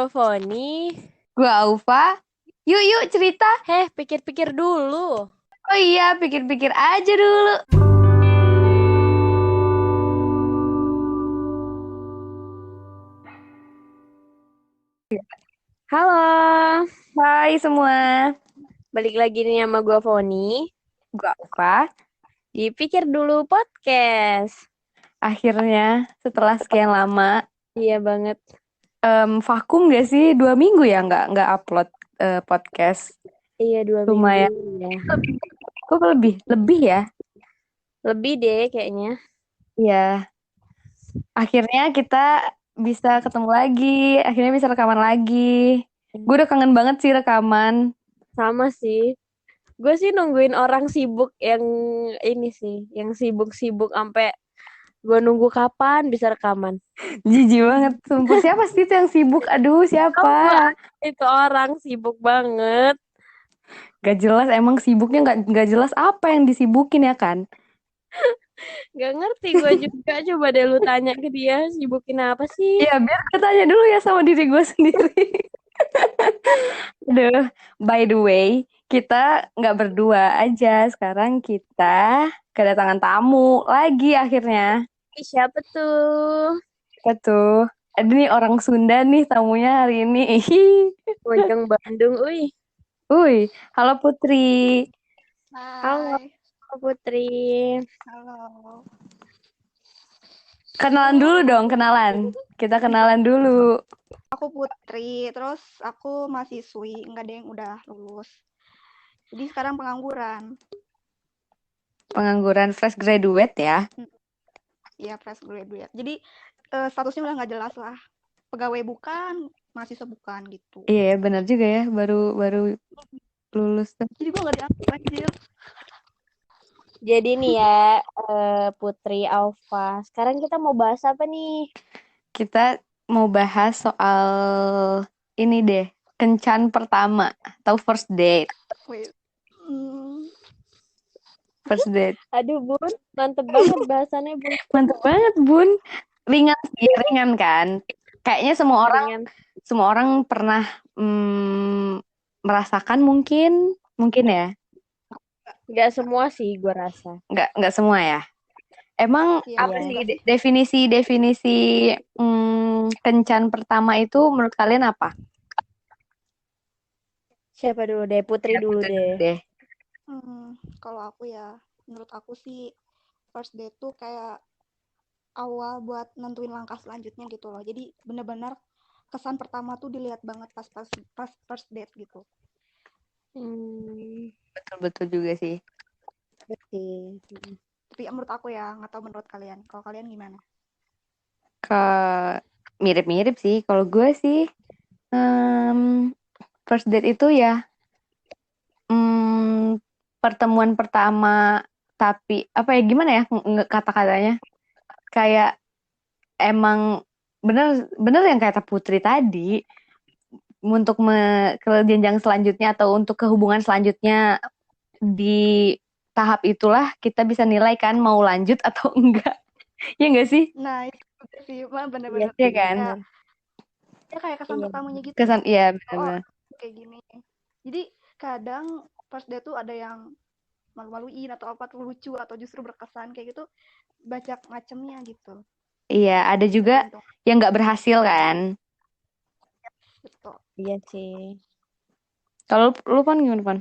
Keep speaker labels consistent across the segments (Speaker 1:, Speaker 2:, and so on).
Speaker 1: Gua Foni.
Speaker 2: Gua Aufa. Yuk cerita.
Speaker 1: Pikir-pikir dulu.
Speaker 2: Oh iya, pikir-pikir aja dulu.
Speaker 1: Halo,
Speaker 2: Hai semua.
Speaker 1: balik lagi nih sama gua Foni.
Speaker 2: Gua Aufa.
Speaker 1: Dipikir dulu podcast.
Speaker 2: Akhirnya setelah sekian lama,
Speaker 1: Iya banget.
Speaker 2: vakum gak sih? 2 minggu ya nggak upload podcast.
Speaker 1: Iya 2 minggu
Speaker 2: Lumayan.
Speaker 1: ya.
Speaker 2: Kok lebih ya?
Speaker 1: Lebih deh kayaknya.
Speaker 2: Iya. Akhirnya kita bisa ketemu lagi. Akhirnya bisa rekaman lagi. Gue udah kangen banget sih rekaman.
Speaker 1: Sama sih. Gue sih nungguin orang sibuk yang ini sih, yang sibuk-sibuk sampai gue nunggu kapan bisa rekaman.
Speaker 2: Jijik banget. Sumpah siapa sih itu yang sibuk? Aduh siapa?
Speaker 1: Apa? Itu orang sibuk banget.
Speaker 2: Gak jelas emang sibuknya nggak jelas apa yang disibukin ya kan?
Speaker 1: Gak ngerti gue juga. Coba deh lu tanya ke dia sibukin apa sih?
Speaker 2: Ya biar gue tanya dulu ya sama diri gue sendiri. Aduh, by the way, kita nggak berdua aja. Sekarang kita kedatangan tamu lagi akhirnya.
Speaker 1: Ih, siapa tuh?
Speaker 2: Kita tuh, ada nih orang Sunda nih tamunya hari ini. Ih.
Speaker 1: Bojong Bandung, wih.
Speaker 2: Uy, halo Putri.
Speaker 1: Halo
Speaker 3: Hai,
Speaker 1: Putri.
Speaker 3: halo.
Speaker 2: Kenalan dulu dong, kenalan. Kita kenalan dulu.
Speaker 3: Aku Putri, terus aku mahasiswi, enggak ada yang udah lulus. Jadi sekarang pengangguran.
Speaker 2: Pengangguran fresh graduate ya.
Speaker 3: Ya, fresh graduate. Jadi statusnya udah nggak jelas lah. Pegawai bukan, mahasiswa bukan gitu.
Speaker 2: Iya, benar juga ya, baru lulus tuh.
Speaker 3: Jadi gue nggak dianggap anjir.
Speaker 1: Jadi nih ya, Putri Alfa. Sekarang kita mau bahas apa nih?
Speaker 2: Kita mau bahas soal ini deh, kencan pertama atau first date.
Speaker 3: Wait.
Speaker 2: First date.
Speaker 1: Aduh, Bun. Mantep banget bahasannya, Bun.
Speaker 2: Mantap banget, Bun. Ringan sih, ringan kan? Kayaknya
Speaker 1: Ringan.
Speaker 2: semua orang pernah merasakan mungkin ya.
Speaker 1: Gak semua sih, gue rasa.
Speaker 2: Nggak semua ya. Emang
Speaker 3: Iya,
Speaker 2: apa
Speaker 1: iya.
Speaker 2: sih definisi kencan pertama itu menurut kalian apa?
Speaker 1: Siapa dulu deh? Putri
Speaker 2: Ya,
Speaker 1: dulu
Speaker 2: Putri
Speaker 1: deh.
Speaker 2: deh.
Speaker 3: Kalau aku ya, menurut aku sih first date tuh kayak awal buat nentuin langkah selanjutnya gitu loh. Jadi benar-benar kesan pertama tuh dilihat banget pas first date gitu.
Speaker 2: Betul juga sih.
Speaker 1: Betul.
Speaker 3: Tapi menurut aku ya, nggak tahu menurut kalian. Kalau kalian gimana?
Speaker 2: Mirip-mirip sih. Kalau gue sih first date itu ya pertemuan pertama, tapi apa ya gimana ya kata-katanya, kayak emang bener yang kata Putri tadi, untuk ke jenjang selanjutnya atau untuk ke hubungan selanjutnya di tahap itulah kita bisa nilai kan mau lanjut atau enggak. Ya enggak sih?
Speaker 3: Nah, itu juga sih,
Speaker 1: Iya
Speaker 3: bener-bener
Speaker 2: Iya
Speaker 1: sih,
Speaker 2: kan?
Speaker 3: kayak
Speaker 1: bener.
Speaker 3: ya kayak kesan
Speaker 1: Iya.
Speaker 3: pertamanya gitu.
Speaker 2: Kesan iya
Speaker 3: Oh,
Speaker 2: benar-benar.
Speaker 3: kayak gini. Jadi kadang first date tuh ada yang malu-maluin atau apa tuh lucu atau justru berkesan kayak gitu, banyak macemnya gitu.
Speaker 2: Iya, ada juga
Speaker 3: Tergantung.
Speaker 2: yang nggak berhasil kan.
Speaker 3: Betul.
Speaker 1: Iya sih.
Speaker 2: Kalau lu Pan gimana Pan?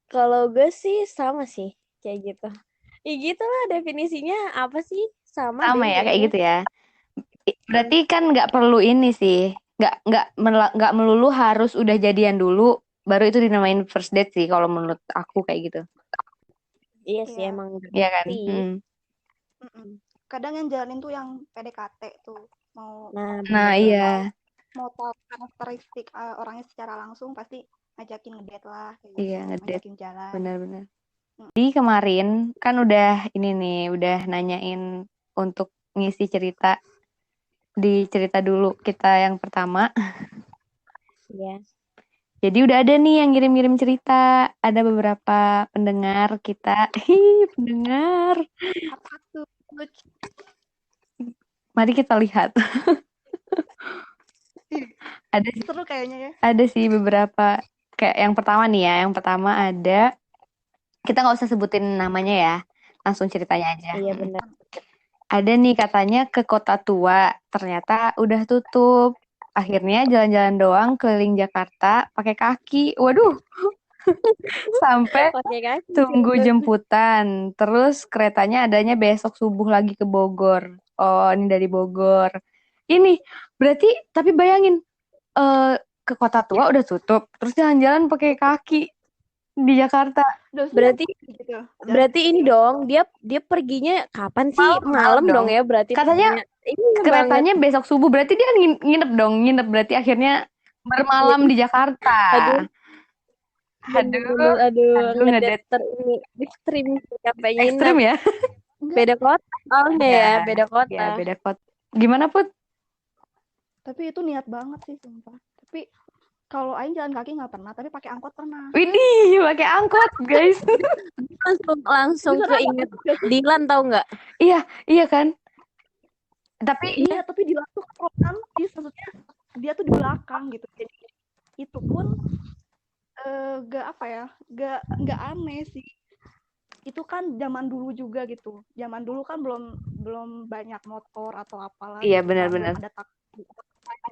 Speaker 1: Kalau gue sih sama sih, kayak gitu. Ya gitu lah definisinya apa sih? Sama deh
Speaker 2: Sama ya kayak
Speaker 1: kayaknya.
Speaker 2: gitu ya. Berarti kan nggak perlu ini sih, nggak melulu harus udah jadian dulu, baru itu dinamain first date sih kalau menurut aku kayak gitu.
Speaker 1: Iya sih
Speaker 3: Iya.
Speaker 1: emang
Speaker 2: Iya kan?
Speaker 1: sih.
Speaker 3: Kadang yang jalanin tuh yang PDKT tuh mau
Speaker 1: Nah,
Speaker 2: Nah
Speaker 1: bener.
Speaker 2: iya,
Speaker 3: mau tahu karakteristik orangnya secara langsung pasti ngajakin ngedate lah kayak
Speaker 2: iya
Speaker 3: gitu,
Speaker 2: ngedate,
Speaker 3: ngajakin jalan.
Speaker 2: benar-benar. Jadi kemarin kan udah ini nih, udah nanyain untuk ngisi cerita di cerita dulu kita yang pertama.
Speaker 1: Iya.
Speaker 2: Jadi udah ada nih yang ngirim-ngirim cerita, ada beberapa pendengar kita. Pendengar.
Speaker 3: Apa tuh?
Speaker 2: Mari kita lihat.
Speaker 3: Ih,
Speaker 2: Ada sih,
Speaker 3: seru kayaknya ya.
Speaker 2: ada sih beberapa. Kayak yang pertama nih ya, yang pertama ada, kita nggak usah sebutin namanya ya, langsung ceritanya aja.
Speaker 1: Iya benar.
Speaker 2: Ada nih katanya ke Kota Tua, ternyata udah tutup. Akhirnya jalan-jalan doang keliling Jakarta pakai kaki. Waduh, sampai
Speaker 1: Pakai kaki
Speaker 2: tunggu
Speaker 1: itu.
Speaker 2: jemputan. Terus keretanya adanya besok subuh lagi ke Bogor. Oh, ini dari Bogor. Ini berarti, tapi bayangin, eh, ke Kota Tua udah tutup, terus jalan-jalan pakai kaki di Jakarta.
Speaker 3: Udah siang
Speaker 1: Berarti
Speaker 3: gitu. Dan
Speaker 1: berarti ini dong, dia perginya kapan sih?
Speaker 2: Malam
Speaker 1: Malam
Speaker 2: dong.
Speaker 1: dong ya berarti
Speaker 2: Katanya
Speaker 1: perginya. Iya banget.
Speaker 2: keretanya besok subuh, berarti dia nginep dong, nginep berarti akhirnya bermalam di Jakarta.
Speaker 1: Aduh,
Speaker 2: Aduh,
Speaker 1: bener-bener aduh
Speaker 2: aduh ngedet
Speaker 1: ngedeter ini ekstrim sampai
Speaker 2: ekstrim
Speaker 1: nginep.
Speaker 2: ya.
Speaker 3: enggak,
Speaker 1: Beda kota soalnya
Speaker 2: Ya,
Speaker 1: ya, beda
Speaker 2: ya
Speaker 1: kota.
Speaker 2: beda kota. Gimana Put?
Speaker 3: tapi itu niat banget sih sumpah. Tapi kalau Aing jalan kaki nggak pernah, tapi pakai angkot pernah.
Speaker 2: Widih, pakai angkot, guys.
Speaker 1: Langsung
Speaker 3: Di sana ada
Speaker 1: keinget
Speaker 3: angkot nggak sih?
Speaker 1: Dilan tahu nggak?
Speaker 2: Iya, iya kan? Tapi
Speaker 3: Iya, tapi di belakang tuh romantis, maksudnya dia tuh di belakang gitu. Jadi itu pun gak apa ya, gak aneh sih. Itu kan zaman dulu juga gitu. Zaman dulu kan belum belum banyak motor atau apalah
Speaker 2: iya
Speaker 3: gitu kan, belum
Speaker 2: benar-benar.
Speaker 3: ada taksi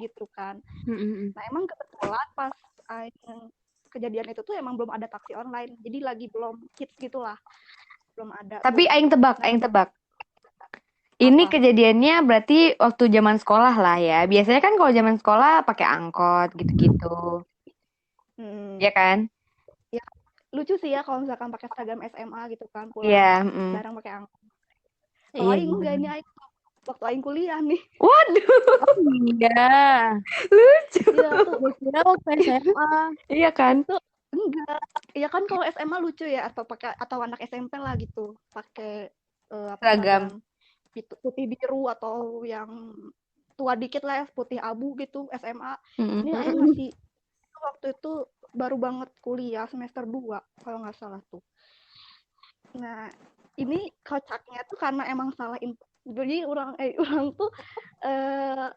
Speaker 3: gitu kan.
Speaker 1: Mm-mm.
Speaker 3: Nah emang kebetulan pas kejadian itu tuh emang belum ada taksi online, jadi lagi belum hits gitulah, belum ada tuh.
Speaker 2: Tapi aing tebak,
Speaker 3: Nah
Speaker 2: aing tebak. Ini
Speaker 3: apa?
Speaker 2: kejadiannya berarti waktu zaman sekolah lah ya. Biasanya kan kalau zaman sekolah pakai angkot gitu-gitu.
Speaker 3: Hmm,
Speaker 2: Ya kan?
Speaker 3: ya lucu sih ya kalau misalkan pakai seragam SMA gitu kan
Speaker 2: Iya,
Speaker 3: pulang
Speaker 2: mm.
Speaker 3: bareng pakai angkot. Kalau
Speaker 1: Iya
Speaker 3: Aing enggak, ini
Speaker 1: benar.
Speaker 3: Aing waktu Aing kuliah nih.
Speaker 2: Waduh,
Speaker 1: Oh iya.
Speaker 2: lucu.
Speaker 3: Iya tuh,
Speaker 1: Gue kira waktu SMA.
Speaker 2: Iya kan?
Speaker 3: tuh enggak. Ya kan kalau SMA lucu ya, atau pakai atau anak SMP lah gitu pakai apa seragam
Speaker 2: Seragam.
Speaker 3: putih biru atau yang tua dikit lah ya, putih abu gitu SMA.
Speaker 2: Mm-mm.
Speaker 3: Ini Aing
Speaker 1: Mm-mm.
Speaker 3: masih waktu itu baru banget kuliah semester 2 kalau nggak salah tuh. Nah, ini kocaknya tuh karena emang salah info. Jadi orang tuh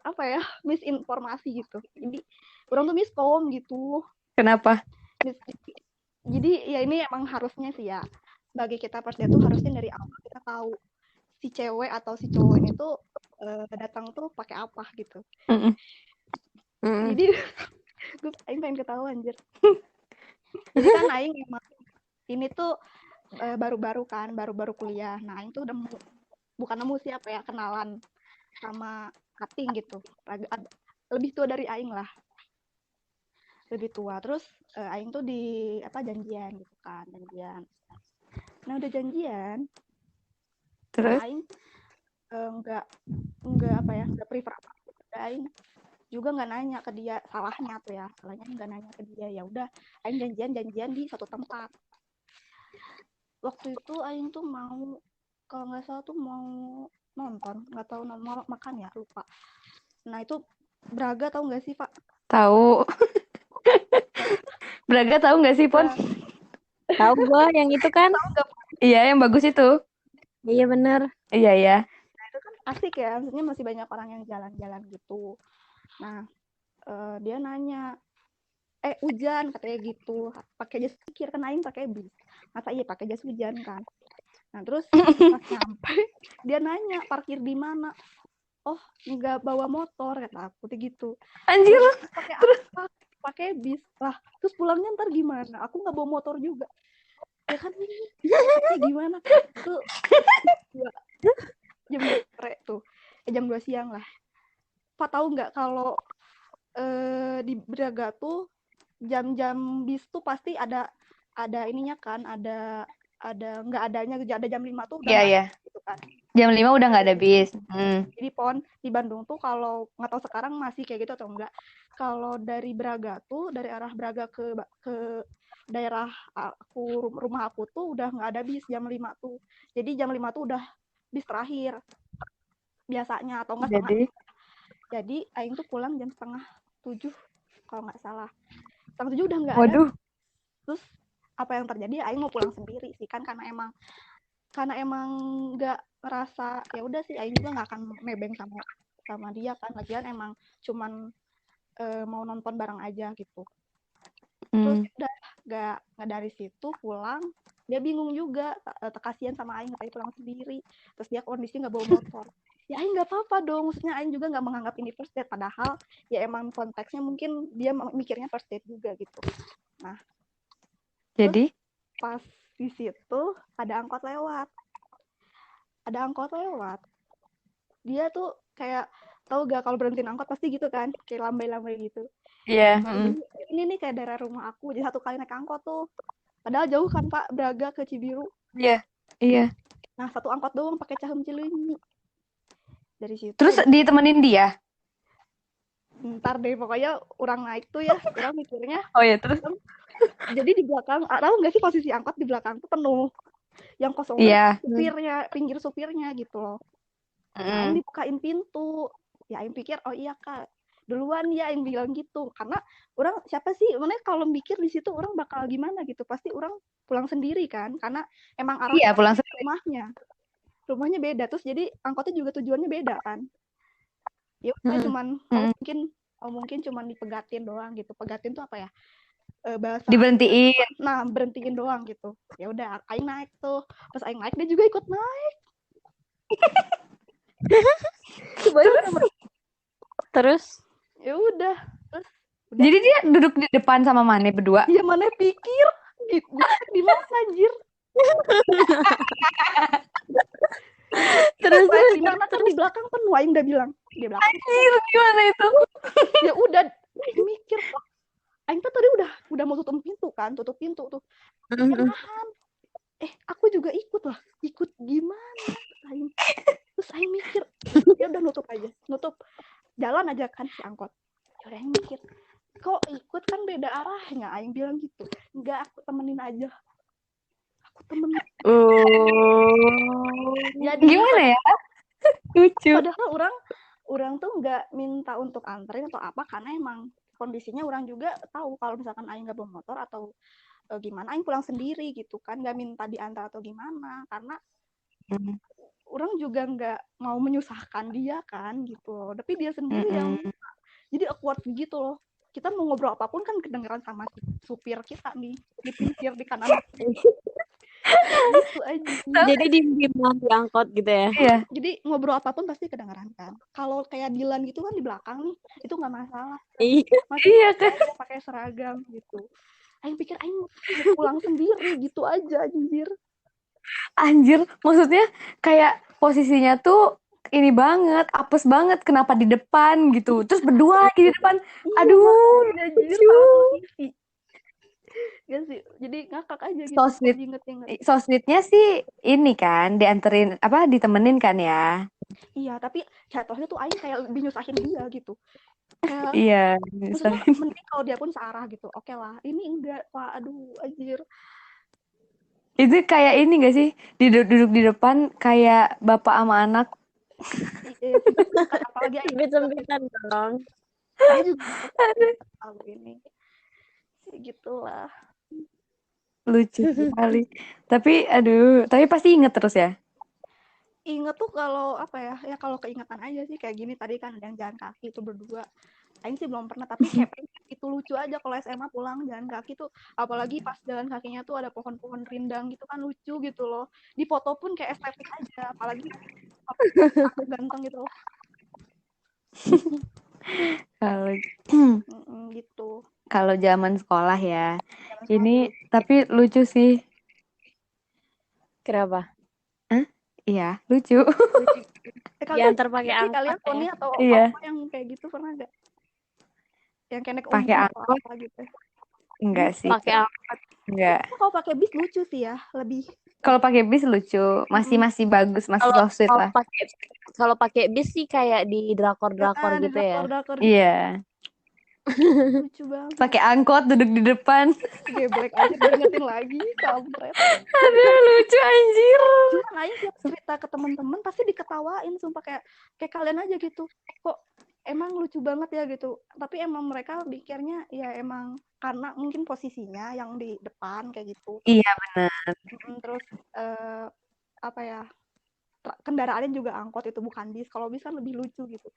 Speaker 3: apa ya, misinformasi gitu. Jadi orang tuh miskom gitu.
Speaker 2: Kenapa?
Speaker 3: Mis- Jadi ya ini emang harusnya sih ya, bagi kita pas dia tuh harusnya dari awal kita tahu si cewek atau si cowok ini tuh datang tuh pakai apa gitu.
Speaker 2: Mm-mm.
Speaker 1: Mm-mm.
Speaker 3: Jadi gue Aing pengen ketawa anjir. Jadi kan Aing emang ini tuh baru-baru kan, baru-baru kuliah. Nah, Aing tuh udah bukan nemu siapa ya, kenalan sama cutting gitu. Lebih tua dari Aing lah, lebih tua. Terus Aing tuh di apa janjian gitu kan, janjian. Nah udah janjian, nah
Speaker 2: Terus?
Speaker 3: Aing nggak apa ya, nggak prefer apa. Udah Aing juga nggak nanya ke dia salahnya tuh ya, salahnya nggak nanya ke dia. Ya udah, Aing janjian di satu tempat. Waktu itu Aing tuh mau, kalau nggak salah tuh mau nonton, nggak tahu mau makan ya, lupa. Nah itu Braga tahu nggak sih Pak?
Speaker 2: Tahu. Braga tahu nggak sih, Pon?
Speaker 3: Nah,
Speaker 1: Tahu gue yang itu kan?
Speaker 3: tahu nggak?
Speaker 2: Iya, yang bagus itu.
Speaker 1: Iya benar.
Speaker 2: Iya, ya.
Speaker 3: Nah itu kan asik ya, maksudnya masih banyak orang yang jalan-jalan gitu. Nah dia nanya, hujan katanya gitu, pakai jas hujan kan, Aing pakai bis, masa iya pakai jas hujan kan. Nah terus pas nyampe dia nanya parkir di mana. Oh nggak bawa motor kata aku gitu.
Speaker 2: Anjir.
Speaker 3: Terus pakai apa? Pakai bis lah. Terus pulangnya ntar gimana? Aku nggak bawa motor juga. Ya kan ini gimana? Tuh jam 2 sore tuh. Jam 2 siang lah. Pak tahu nggak kalau di Braga tuh jam-jam bis tuh pasti ada ininya kan, ada nggak adanya, ada jam 5 tuh udah
Speaker 2: Iya,
Speaker 3: nggak
Speaker 2: ya.
Speaker 3: ada gitu kan.
Speaker 2: Jam 5 udah nggak
Speaker 3: Ada
Speaker 2: ada
Speaker 3: bis.
Speaker 2: bis.
Speaker 3: Jadi pon di Bandung tuh kalau nggak tahu sekarang masih kayak gitu atau enggak. Kalau dari Braga tuh, dari arah Braga ke daerah rumah aku tuh udah nggak ada bis jam 5 tuh. Jadi jam 5 tuh udah bis terakhir biasanya, atau enggak setengah.
Speaker 2: Jadi,
Speaker 3: Jadi Aing tuh pulang jam setengah 7 kalau nggak salah. Setengah 7 udah nggak ada.
Speaker 2: waduh.
Speaker 3: Terus apa yang terjadi? Aing mau pulang sendiri sih kan, karena emang nggak ngerasa, ya udah sih Aing juga nggak akan nebeng sama dia kan, lagian emang cuman mau nonton bareng aja gitu. Terus
Speaker 2: Hmm.
Speaker 3: udah nggak dari situ pulang, dia bingung juga, kasihan sama Aing tadi pulang sendiri, terus dia kondisi nggak bawa motor. Ya Aing nggak apa-apa dong, maksudnya Aing juga nggak menganggap ini first date, padahal ya emang konteksnya mungkin dia mikirnya first date juga gitu. Nah, terus
Speaker 2: Jadi
Speaker 3: pas di situ ada angkot lewat, dia tuh kayak tahu gak kalau berhentiin angkot pasti gitu kan, kayak lambai-lambai gitu.
Speaker 2: iya.
Speaker 3: Nah, ini nih kayak daerah rumah aku, jadi satu kali naik angkot tuh, padahal jauh kan Pak, Braga ke Cibiru.
Speaker 2: Iya. Iya.
Speaker 3: Nah, satu angkot doang pakai Cahem Cileunyi. Dari situ
Speaker 2: Terus
Speaker 3: udah
Speaker 2: ditemenin dia.
Speaker 3: ntar deh pokoknya orang naik tuh ya, orang mikirnya
Speaker 2: Oh ya, terus?
Speaker 3: jadi di belakang, tahu nggak sih posisi angkot di belakang tuh penuh, yang kosong tuh
Speaker 2: Iya.
Speaker 3: supirnya, pinggir supirnya gitu loh. Nah, Aing dibukain pintu, ya Aing pikir oh iya Kak duluan ya, Aing bilang gitu, karena orang siapa sih, mana kalau mikir di situ orang bakal gimana gitu, pasti orang pulang sendiri kan, karena emang arah
Speaker 2: Iya, pulang
Speaker 3: rumahnya beda, terus jadi angkotnya juga tujuannya beda kan. Ya udah cuman mungkin cuman dipegatin doang gitu. Pegatin tuh apa ya? Bahasa
Speaker 2: diberhentiin.
Speaker 3: nah berhentiin doang gitu. Ya udah Aing naik tuh. Pas Aing naik dia juga ikut naik.
Speaker 1: Terus
Speaker 3: Ya udah.
Speaker 2: Jadi dia duduk di depan sama Mane berdua.
Speaker 3: Dia mana pikir di mana anjir?
Speaker 1: terus
Speaker 3: Di mana kan di belakang penuh, Aing udah bilang. Di belakang.
Speaker 2: Anjir, gimana itu?
Speaker 3: Ya udah Aing mikir kok. Aing tuh tadi udah mau tutup pintu tuh. Nahan. Aku juga ikut lah. Ikut gimana? Aing. Terus Aing mikir, ya udah nutup aja. Nutup. Jalan aja kan si angkot. Ya udah Aing mikir, kok ikut kan beda arahnya. Aing bilang gitu. Enggak, aku temenin aja. Aku temenin. Jadi,
Speaker 2: gimana ya? Lucu.
Speaker 3: padahal orang tuh nggak minta untuk anterin atau apa, karena emang kondisinya orang juga tahu kalau misalkan Aing nggak bawa motor atau gimana, Aing pulang sendiri gitu kan, nggak minta diantar atau gimana, karena orang juga nggak mau menyusahkan dia kan gitu loh, tapi dia sendiri yang jadi awkward gitu loh. Kita mau ngobrol apapun kan kedengeran sama si supir kita nih di pinggir di kanan gitu aja.
Speaker 1: Jadi diem di angkot gitu ya?
Speaker 2: Iya.
Speaker 3: Jadi ngobrol apapun pasti kedengeran kan. Kalau kayak Dilan gitu kan di belakang nih, itu nggak masalah.
Speaker 2: Iya kan.
Speaker 3: Pakai seragam gitu. Aing pikir Aing pulang sendiri gitu aja anjir.
Speaker 2: Anjir, maksudnya kayak posisinya tuh ini banget, apes banget, kenapa di depan gitu. Terus berdua lagi di depan. Aduh, lucu.
Speaker 3: Ya sih, jadi ngakak aja gitu.
Speaker 2: So sweet. So sweetnya sih ini kan dianterin apa ditemenin kan ya.
Speaker 3: Iya, tapi jatuhnya tuh Aing kayak lebih nyusahin dia gitu. Kayak,
Speaker 2: iya.
Speaker 3: Maksudnya mending kalau dia pun searah gitu. Oke lah, ini enggak, Pak. Aduh, anjir.
Speaker 2: Itu kayak ini gak sih? Duduk di depan kayak bapak sama anak.
Speaker 3: Apalagi Aing
Speaker 1: Sempit-sempitan dong.
Speaker 3: Saya juga tahu ini. Gitulah.
Speaker 2: Lucu sekali. Tapi aduh, tapi pasti inget terus ya.
Speaker 3: Ingat tuh kalau apa ya? Ya kalau keingatan aja sih kayak gini tadi kan yang jalan kaki itu berdua. Aing sih belum pernah, tapi kayak itu lucu aja kalau SMA pulang jalan kaki tuh, apalagi pas jalan kakinya tuh ada pohon-pohon rindang gitu kan, lucu gitu loh. Di foto pun kayak estetik aja, apalagi ganteng gitu loh.
Speaker 2: Kalau
Speaker 3: gitu.
Speaker 2: Kalau zaman sekolah ya. Ini tapi lucu sih.
Speaker 1: Kenapa?
Speaker 2: Iya, lucu.
Speaker 1: Diantar pakai angkot.
Speaker 3: Kalian Poni atau
Speaker 2: iya.
Speaker 3: apa yang kayak gitu pernah nggak? Yang kayak naik
Speaker 2: pakai angkot
Speaker 3: apa gitu.
Speaker 2: Enggak sih.
Speaker 1: Pakai angkot.
Speaker 2: Enggak.
Speaker 3: Kalau pakai bis lucu sih ya, lebih.
Speaker 2: Kalau pakai bis lucu, masih bagus, masih so sweet lah.
Speaker 1: Kalau pakai bis sih kayak di drakor-drakor gitu ya.
Speaker 2: Iya.
Speaker 3: Lucu banget.
Speaker 2: Pakai angkot duduk di depan.
Speaker 3: Geblek aja diingetin lagi, kampret.
Speaker 2: Aduh, lucu anjir.
Speaker 3: Cuma Aing tiap cerita ke teman-teman pasti diketawain, sumpah kayak kalian aja gitu. Kok emang lucu banget ya gitu. Tapi emang mereka pikirnya ya emang karena mungkin posisinya yang di depan kayak gitu.
Speaker 2: Iya, benar.
Speaker 3: Terus apa ya? Kendaraannya juga angkot itu bukan bis. Kalau bis kan lebih lucu gitu.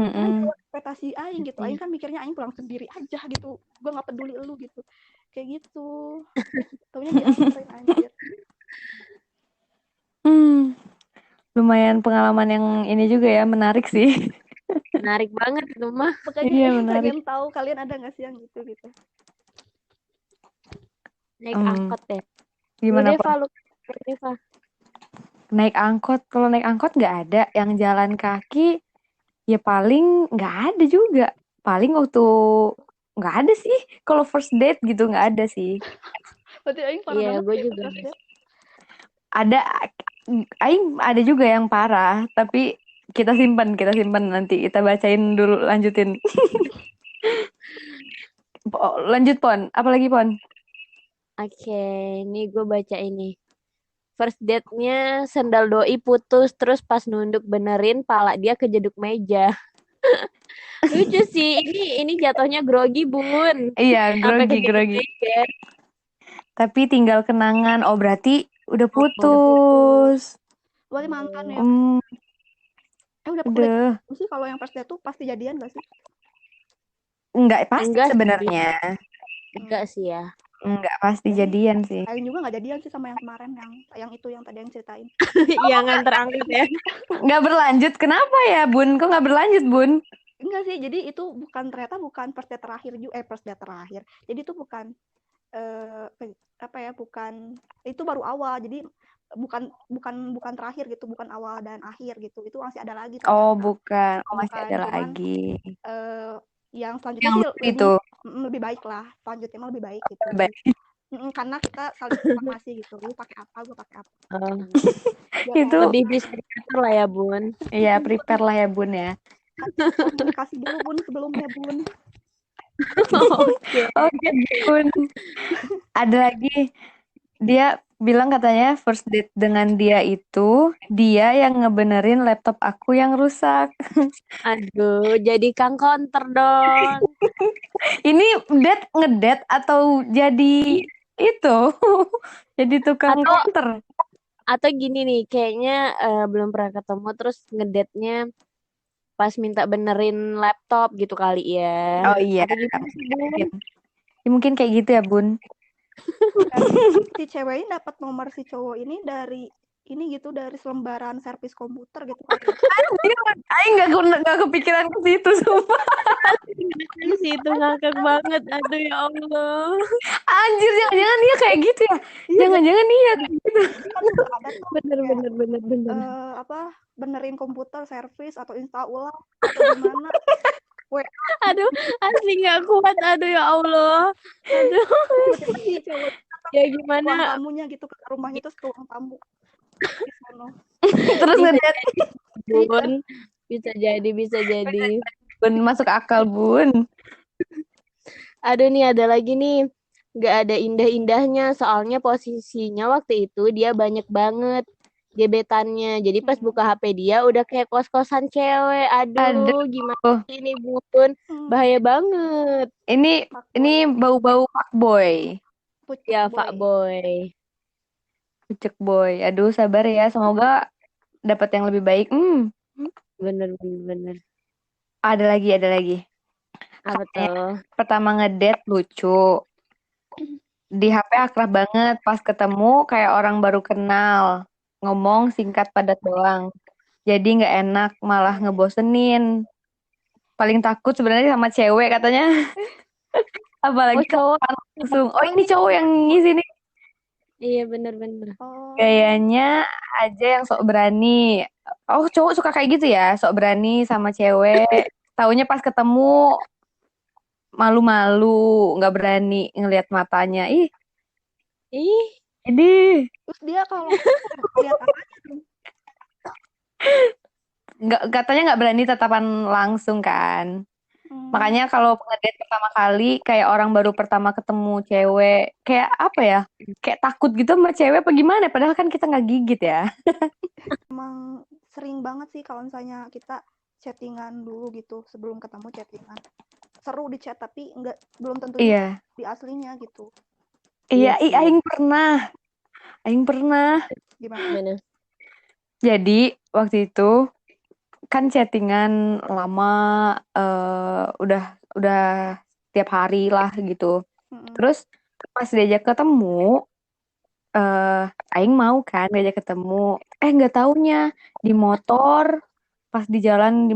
Speaker 3: Kan
Speaker 2: Mm-mm.
Speaker 3: kalau ekspektasi aing gitu, aing kan mikirnya aing pulang sendiri aja gitu, gue nggak peduli lu gitu, kayak gitu. Taunya dianterin anjir.
Speaker 2: Hmm, lumayan pengalaman yang ini juga ya, menarik sih.
Speaker 1: Menarik banget itu mah.
Speaker 3: Makanya
Speaker 2: Iya,
Speaker 3: aing
Speaker 2: menarik.
Speaker 3: pengen tahu kalian ada nggak sih yang gitu gitu.
Speaker 1: Naik
Speaker 2: Hmm,
Speaker 1: angkot ya. Lu
Speaker 2: gimana
Speaker 1: deh,
Speaker 2: Pon?
Speaker 1: Fa, lu ini, Fa.
Speaker 2: Naik angkot, kalau naik angkot nggak ada. Yang jalan kaki, ya paling nggak ada juga. Paling waktu nggak ada sih. Kalau first date gitu nggak ada sih.
Speaker 3: Berarti aing parah
Speaker 1: Iya,
Speaker 3: banget
Speaker 1: gue
Speaker 3: ya
Speaker 1: juga.
Speaker 3: pas dia.
Speaker 2: Ada, aing ada juga yang parah. Tapi kita simpan nanti. Kita bacain dulu, lanjutin. Lanjut Pon, apalagi Pon?
Speaker 1: Oke, ini gue baca ini. First date-nya sendal doi putus, terus pas nunduk benerin, pala dia kejeduk meja. Lucu sih, ini jatuhnya grogi, Bun.
Speaker 2: Iya,
Speaker 1: Sampai kejeduk
Speaker 2: grogi.
Speaker 1: meja.
Speaker 2: Tapi tinggal kenangan. Oh, berarti udah
Speaker 1: Udah putus.
Speaker 2: putus.
Speaker 3: Berarti mantan ya.
Speaker 2: Hmm,
Speaker 3: Udah
Speaker 2: udah.
Speaker 3: sih kalau yang first date tuh pasti jadian gak sih?
Speaker 2: Enggak pasti
Speaker 1: Enggak sih,
Speaker 2: sebenarnya.
Speaker 1: enggak sih ya.
Speaker 2: Enggak pasti
Speaker 3: Aing,
Speaker 2: jadian sih.
Speaker 3: Aing juga nggak jadian sih sama yang kemarin yang itu yang tadi yang ceritain.
Speaker 1: Yang nganter angkot ya.
Speaker 2: Enggak berlanjut. Kenapa ya, Bun? Kok nggak berlanjut, Bun?
Speaker 3: Enggak sih, jadi itu ternyata bukan first date terakhir juga, first date terakhir. Jadi itu bukan apa ya, bukan, itu baru awal. Jadi bukan terakhir gitu, bukan awal dan akhir gitu. Itu masih ada lagi
Speaker 2: Oh,
Speaker 3: ternyata.
Speaker 2: bukan. Oh, masih
Speaker 3: Bukan,
Speaker 2: ada
Speaker 3: cuman
Speaker 2: lagi.
Speaker 3: yang selanjutnya
Speaker 2: Yang
Speaker 3: sih
Speaker 2: lucu itu.
Speaker 3: lebih baik lah. Selanjutnya mah lebih baik gitu.
Speaker 2: Baik.
Speaker 3: Karena kita saling informasi gitu. Lu pakai apa, gue pakai apa.
Speaker 1: Oh,
Speaker 3: Biar
Speaker 2: Itu,
Speaker 1: lebih bisa diatur lah ya, Bun.
Speaker 2: ya prepare lah ya, Bun ya.
Speaker 3: komunikasi dulu Bun sebelumnya Bun.
Speaker 1: Oke.
Speaker 2: Oke, Bun. Ada lagi. Dia bilang katanya first date dengan dia itu, dia yang ngebenerin laptop aku yang rusak.
Speaker 1: Aduh, jadi Kang Counter dong.
Speaker 2: Ini ngedate atau jadi itu? Jadi tukang
Speaker 1: Atau
Speaker 2: counter.
Speaker 1: atau gini nih, kayaknya belum pernah ketemu terus ngedate-nya pas minta benerin laptop gitu kali ya.
Speaker 2: Oh iya,
Speaker 1: Atau gimana sih, Bun?
Speaker 2: mungkin. Ya, mungkin kayak gitu ya, Bun.
Speaker 3: Si cewek ini dapat nomor si cowok ini dari ini gitu, dari selembaran servis komputer gitu.
Speaker 2: Aing nggak kepikiran ke situ, sumpah.
Speaker 1: Di situ ngakak banget. Aduh ya Allah.
Speaker 2: Anjir, jangan-jangan dia kayak gitu ya? Jangan-jangan dia kayak gitu.
Speaker 3: Kan juga ada tuh
Speaker 1: Bener,
Speaker 3: kayak
Speaker 1: bener, bener, bener.
Speaker 3: apa, benerin komputer servis atau install ulang atau gimana.
Speaker 1: Aduh, asli nggak kuat. Aduh ya Allah. Aduh,
Speaker 3: Tiba-tiba si cowok
Speaker 1: ya
Speaker 3: ruang
Speaker 1: gimana?
Speaker 3: tamunya gitu, ke rumahnya terus ke ruang tamu di sono.
Speaker 2: Terus
Speaker 1: Bisa
Speaker 2: ngedate.
Speaker 1: jadi, Bun. Bisa jadi, bisa jadi.
Speaker 2: Bun, masuk akal, Bun.
Speaker 1: Aduh nih, ada lagi nih. Nggak ada indah-indahnya. Soalnya posisinya waktu itu dia banyak banget gebetannya. Jadi pas buka HP dia udah kayak kos-kosan cewek.
Speaker 2: Aduh.
Speaker 1: Aduh, gimana sih ini, Bun? Bahaya banget.
Speaker 2: Ini bau-bau fuckboy.
Speaker 1: Ya, Pak Boy.
Speaker 2: Pucuk boy. Aduh, sabar ya. Semoga dapat yang lebih baik.
Speaker 1: Bener, bener, bener.
Speaker 2: Ada lagi.
Speaker 1: Apa tuh?
Speaker 2: Pertama ngedate lucu. Di HP akrab banget. Pas ketemu kayak orang baru kenal. Ngomong singkat padat doang. Jadi nggak enak, malah ngebosenin. Paling takut sebenarnya sama cewek katanya. Apalagi
Speaker 1: cowok.
Speaker 2: langsung. Oh, ini cowok yang ngisi nih.
Speaker 1: Iya, bener-bener.
Speaker 2: Gayanya aja yang sok berani. Oh, cowok suka kayak gitu ya, sok berani sama cewek. Taunya pas ketemu malu-malu, nggak berani ngelihat matanya. Ih, ini
Speaker 3: Terus dia kalau lihat apanya tuh?
Speaker 2: katanya nggak berani tatapan langsung kan. Makanya kalau ngedate pertama kali kayak orang baru pertama ketemu cewek, kayak apa ya? Kayak takut gitu sama cewek apa gimana? Padahal kan kita nggak gigit ya.
Speaker 3: Emang sering banget sih kalau misalnya kita chattingan dulu gitu sebelum ketemu chattingan. Seru di chat tapi belum tentu di aslinya gitu.
Speaker 2: Iya, aing pernah.
Speaker 3: Gimana?
Speaker 2: Jadi waktu itu kan chattingan lama, udah tiap hari lah gitu.
Speaker 3: Mm-mm.
Speaker 2: Terus pas diajak ketemu, Aing mau kan diajak ketemu. Nggak taunya di motor, pas di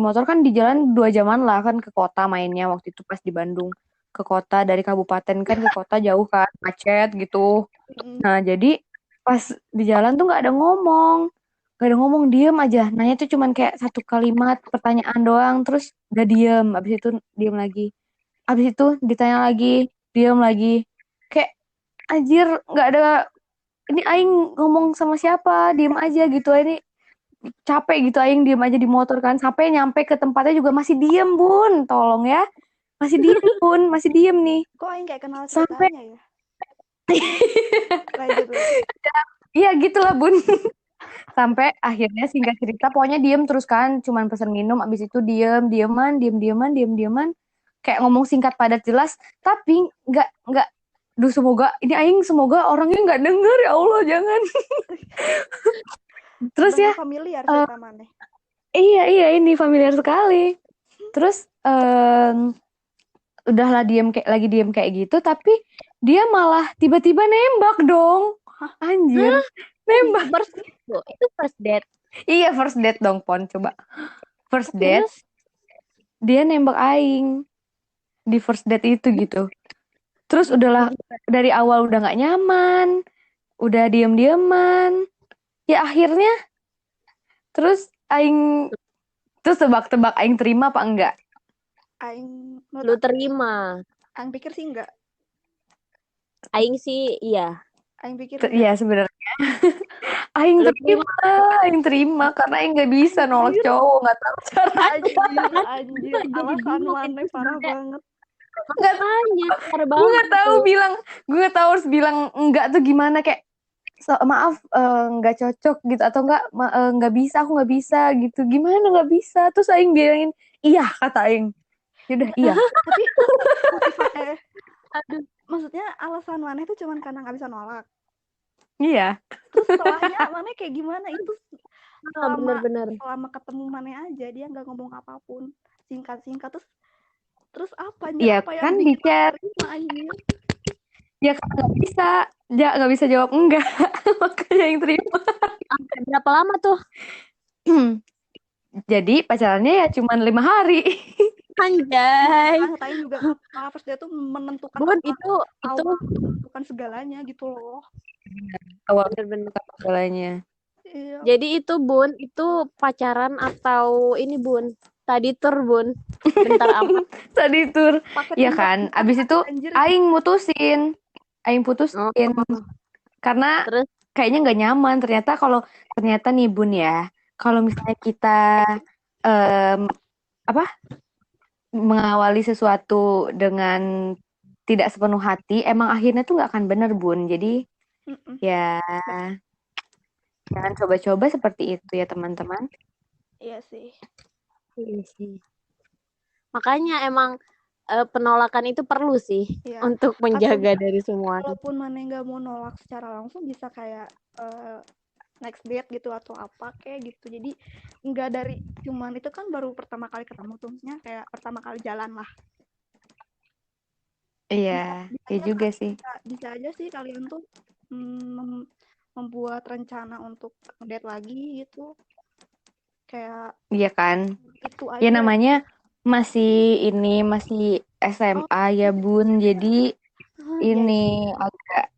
Speaker 2: motor kan di jalan 2 jaman lah kan ke kota mainnya waktu itu pas di Bandung. Ke kota dari kabupaten kan ke kota jauh kan, macet gitu.
Speaker 3: Mm-mm.
Speaker 2: Nah, jadi pas di jalan tuh nggak ada ngomong. Gak ada ngomong, diem aja. Nanya tuh cuman kayak satu kalimat pertanyaan doang, terus udah diem. Abis itu diem lagi. Abis itu ditanya lagi, diem lagi. Kayak anjir, nggak ada. Ini Aing ngomong sama siapa? Diem aja gitu. Ini capek gitu Aing diem aja di motor kan. Sampai nyampe ke tempatnya juga masih diem bun. Tolong ya. Masih diem bun, masih diem nih.
Speaker 3: Kok Aing kayak kenal
Speaker 2: Sampai,
Speaker 3: ceritanya ya? Lanjut.
Speaker 2: iya gitulah bun. Sampai akhirnya singkat cerita pokoknya diem terus kan, cuman pesen minum, abis itu diem dieman, kayak ngomong singkat padat jelas, tapi nggak duh semoga ini Aing semoga orangnya nggak denger ya Allah jangan. Terus ya
Speaker 3: Benar familiar cerita mana?
Speaker 2: iya ini familiar sekali. Terus udahlah lagi diem kayak gitu, tapi dia malah tiba-tiba nembak dong. Anjir, nembak.
Speaker 1: Itu first date.
Speaker 2: Iya first date dong Pon, coba first date
Speaker 1: Terus
Speaker 2: dia nembak Aing di first date itu gitu. Terus udahlah dari awal udah nggak nyaman, udah diem-dieman. Ya akhirnya terus Aing terus tebak-tebak Aing terima apa enggak?
Speaker 3: Aing
Speaker 1: lu terima.
Speaker 3: Aing pikir sih enggak.
Speaker 1: Aing sih iya.
Speaker 3: Aing pikir
Speaker 2: Iya sebenarnya. Aing
Speaker 1: Lu
Speaker 2: terima karena Aing nggak bisa nolak cowok, nggak tahu caranya.
Speaker 3: anjir alasan mana parah banget.
Speaker 1: Nggak tanya.
Speaker 2: Gue nggak tahu gue nggak tahu harus bilang enggak tuh gimana, kayak maaf nggak cocok gitu atau nggak bisa, aku nggak bisa gitu, gimana nggak bisa, terus Aing bilangin iya, kata Aing yaudah iya.
Speaker 3: Tapi maksudnya alasan mana itu cuman karena nggak bisa nolak.
Speaker 2: Iya.
Speaker 3: Terus setelahnya mana kayak gimana itu
Speaker 1: bener-bener.
Speaker 3: selama ketemu mana aja dia nggak ngomong apapun, singkat terus apa
Speaker 2: Iya
Speaker 3: apa
Speaker 2: kan
Speaker 3: yang
Speaker 2: di chat
Speaker 3: anjir.
Speaker 2: ya kan nggak bisa jawab enggak. Makanya yang terima.
Speaker 1: Berapa lama tuh?
Speaker 2: Jadi pacarannya ya cuma 5 hari.
Speaker 1: Anjay.
Speaker 3: Ngatain juga first dia tuh menentukan
Speaker 1: Bun, itu
Speaker 3: bukan segalanya gitu loh.
Speaker 2: Awal
Speaker 1: bener-bener
Speaker 2: segalanya.
Speaker 3: Iya.
Speaker 1: Jadi itu Bun, itu pacaran atau ini Bun? Tadi tur Bun. Bentar apa?
Speaker 2: Tadi tur. Iya kan. Abis itu Aing putusin. Karena
Speaker 1: Terus
Speaker 2: kayaknya nggak nyaman. Ternyata nih Bun ya. Kalau misalnya kita mengawali sesuatu dengan tidak sepenuh hati, emang akhirnya tuh nggak akan bener Bun. Jadi ya jangan coba-coba seperti itu ya teman-teman.
Speaker 3: Iya sih.
Speaker 1: Makanya emang penolakan itu perlu sih untuk menjaga dari semua.
Speaker 3: Walaupun mana nggak mau nolak secara langsung, bisa kayak next date gitu atau apa kayak gitu. Jadi nggak dari cuman itu kan baru pertama kali ketemu tuh, maksudnya kayak pertama kali jalan lah.
Speaker 2: Iya, ya juga sih.
Speaker 3: Bisa aja sih kalian tuh membuat rencana untuk date lagi gitu. Kayak
Speaker 2: iya kan.
Speaker 3: Itu aja.
Speaker 2: Ya namanya masih SMA ya Bun. Jadi ini agak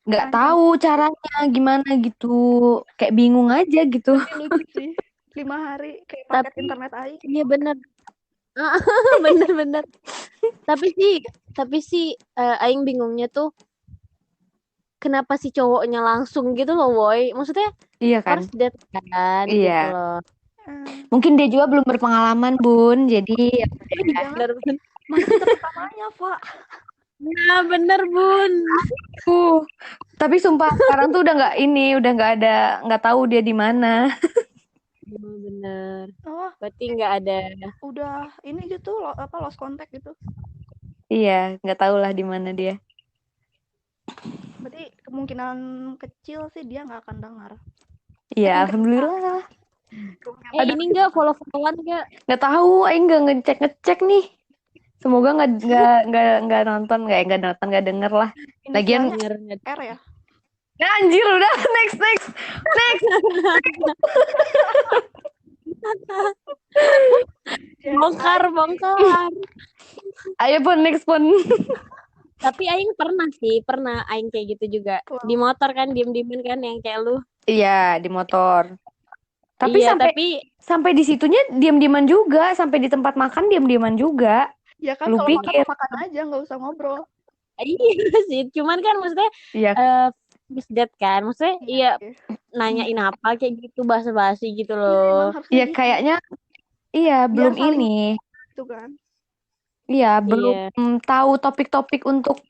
Speaker 2: nggak tahu caranya gimana gitu. Kayak bingung aja gitu.
Speaker 3: Tapi lucu sih. 5 hari kayak paket internet Aing.
Speaker 1: Iya bener. Bener. Tapi sih Aing bingungnya tuh kenapa si cowoknya langsung gitu loh, Boy. Maksudnya
Speaker 2: iya kan?
Speaker 1: first date kan
Speaker 2: iya.
Speaker 1: gitu loh.
Speaker 2: Mungkin dia juga belum berpengalaman, Bun. Jadi
Speaker 3: masih pertamanya, Pak.
Speaker 1: Ya bener, Bun.
Speaker 2: Tapi sumpah sekarang tuh udah nggak tahu dia di mana.
Speaker 1: Bener. Berarti nggak ada.
Speaker 3: Udah ini gitu lost contact gitu.
Speaker 2: Iya, nggak tahu lah di mana dia.
Speaker 3: Berarti kemungkinan kecil sih dia nggak akan dengar.
Speaker 2: Iya, alhamdulillah. Aduh,
Speaker 1: ini enggak follow-followan enggak?
Speaker 2: nggak tahu, aing nggak ngecek nih. Semoga nggak nonton, nggak denger lah. Lagian,
Speaker 3: Inisialnya R ya.
Speaker 2: ya anjir udah next next next.
Speaker 1: Bongkar.
Speaker 2: Ayo pun next pun.
Speaker 1: Tapi aing pernah aing kayak gitu juga.
Speaker 3: Wow.
Speaker 1: Di motor kan diem-dieman kan yang kayak lu.
Speaker 2: Iya, di motor. Tapi
Speaker 1: Iya,
Speaker 2: sampai
Speaker 1: tapi
Speaker 2: sampai di situnya diam-diaman juga, sampai di tempat makan diam-diaman juga.
Speaker 3: Ya kan
Speaker 2: Lu
Speaker 3: kalau makan
Speaker 2: pikir?
Speaker 3: makan aja, nggak usah ngobrol.
Speaker 1: iya sih, cuman kan maksudnya
Speaker 2: Iya,
Speaker 1: first date kan. Maksudnya iya nanyain apa kayak gitu basa-basi gitu
Speaker 3: Ya,
Speaker 1: loh.
Speaker 3: emang harusnya
Speaker 2: iya
Speaker 3: gitu.
Speaker 2: kayaknya iya
Speaker 3: Biar
Speaker 2: belum
Speaker 3: saling
Speaker 2: ini.
Speaker 3: gitu kan.
Speaker 2: Iya, belum
Speaker 1: Iya.
Speaker 2: tahu topik-topik untuk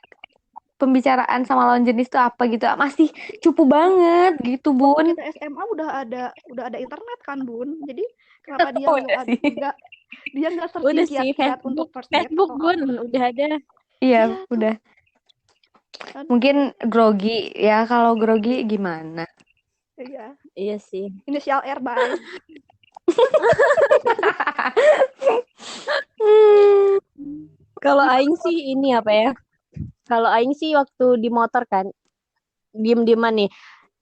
Speaker 2: pembicaraan sama lawan jenis itu apa gitu. Masih cupu banget gitu, Bun.
Speaker 3: Kita SMA udah ada internet kan, Bun. Jadi kenapa dia
Speaker 2: Oh, iya sih.
Speaker 3: nggak searching
Speaker 1: Udah sih
Speaker 3: kiat-kiat untuk first date
Speaker 1: Facebook
Speaker 3: atau
Speaker 1: Bun,
Speaker 3: apa.
Speaker 1: udah ada.
Speaker 2: Iya,
Speaker 3: Iya,
Speaker 2: udah.
Speaker 3: Aduh.
Speaker 2: Mungkin grogi ya, kalau grogi gimana?
Speaker 3: Iya.
Speaker 1: Iya sih.
Speaker 3: Inisial R, bye.
Speaker 1: Kalau aing sih ini apa ya? Kalau aing sih waktu di motor kan, diem-dieman nih.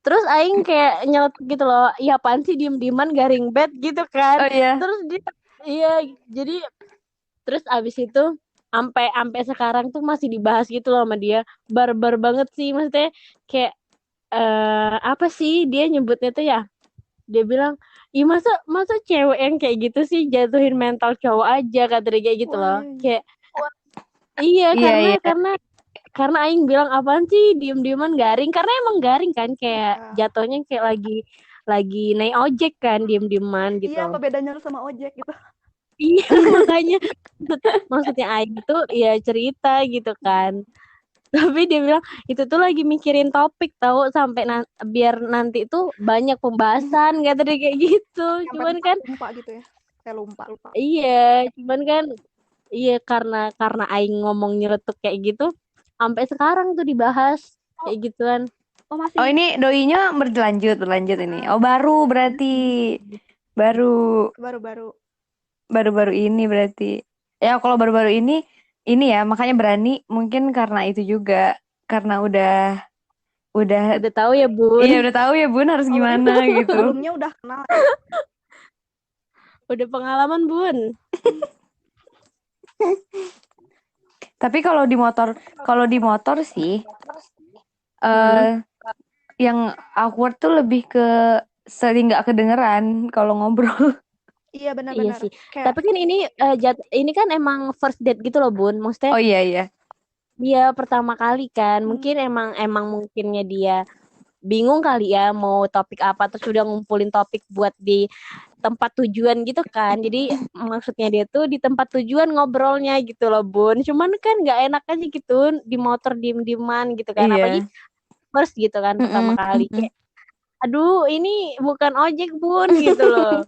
Speaker 1: Terus aing kayak nyeletuk gitu loh. Iya apaan sih diem-dieman garing bed gitu kan.
Speaker 2: Oh iya.
Speaker 1: Terus dia iya jadi terus abis itu sampai sekarang tuh masih dibahas gitu loh sama dia. Barbar banget sih maksudnya kayak apa sih dia nyebutnya tuh ya? Dia bilang, "Ih masa cewek yang kayak gitu sih jatuhin mental cowok aja," kata dia kayak gitu loh.
Speaker 3: Wah.
Speaker 1: Kayak iya
Speaker 2: Iya,
Speaker 1: karena aing bilang apaan sih diem-dieman garing karena emang garing kan kayak
Speaker 3: Iya.
Speaker 1: jatuhnya kayak lagi naik ojek kan diem-dieman gitu.
Speaker 3: Iya, apa bedanya lu sama ojek gitu.
Speaker 1: Iya makanya maksudnya aing itu ya cerita gitu kan. Tapi dia bilang itu tuh lagi mikirin topik tahu sampai biar nanti tuh banyak pembahasan kata dia kayak gitu. Cuman kan
Speaker 3: lupa gitu ya. Saya lupa.
Speaker 1: iya, cuman kan iya karena aing ngomong nyeletuk kayak gitu sampai sekarang tuh dibahas kayak gituan.
Speaker 3: Oh, masih.
Speaker 2: Oh ini doinya berlanjut ini. Oh baru berarti. Baru
Speaker 3: Baru.
Speaker 2: ini berarti. Ya kalau baru-baru ini ya makanya berani mungkin karena itu juga. Karena udah
Speaker 1: Udah tahu ya Bun.
Speaker 2: iya udah tahu ya Bun harus gimana gitu.
Speaker 3: Sebelumnya udah kenal.
Speaker 1: Udah pengalaman Bun.
Speaker 2: Tapi kalau di motor sih yang awkward tuh lebih ke sering nggak kedengeran kalau ngobrol.
Speaker 3: Iya benar.
Speaker 1: Iya sih. Tapi kan ini kan emang first date gitu loh Bun. Maksudnya
Speaker 2: Oh iya.
Speaker 1: dia pertama kali kan. Mungkin emang mungkinnya dia bingung kali ya mau topik apa terus udah ngumpulin topik buat di tempat tujuan gitu kan. Jadi maksudnya dia tuh di tempat tujuan ngobrolnya gitu loh Bun. Cuman kan nggak enak aja gitu di motor diem-dieman gitu kan.
Speaker 2: Iya.
Speaker 1: Apalagi first gitu kan pertama kali kayak aduh ini bukan ojek Bun gitu loh.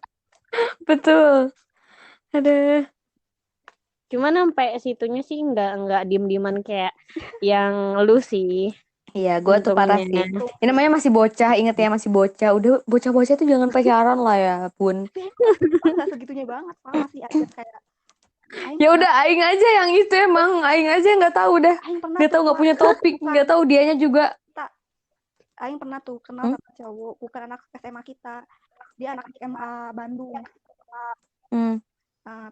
Speaker 2: Betul. Aduh.
Speaker 1: Cuman sampai situnya sih nggak diem-dieman kayak yang lu sih.
Speaker 2: Iya, gue tuh parah sih. Ini namanya masih bocah, inget ya masih bocah. Udah bocah-bocah tuh jangan pacaran lah ya, Pun.
Speaker 3: Nggak segitunya banget, Pak. Masih aja kayak.
Speaker 2: Ya udah, aing aja yang itu emang, aing aja nggak tahu dah, nggak tahu nggak punya topik, nggak tahu dianya juga.
Speaker 3: Aing pernah tuh kenal sama cowok, bukan anak SMA kita, dia anak SMA Bandung.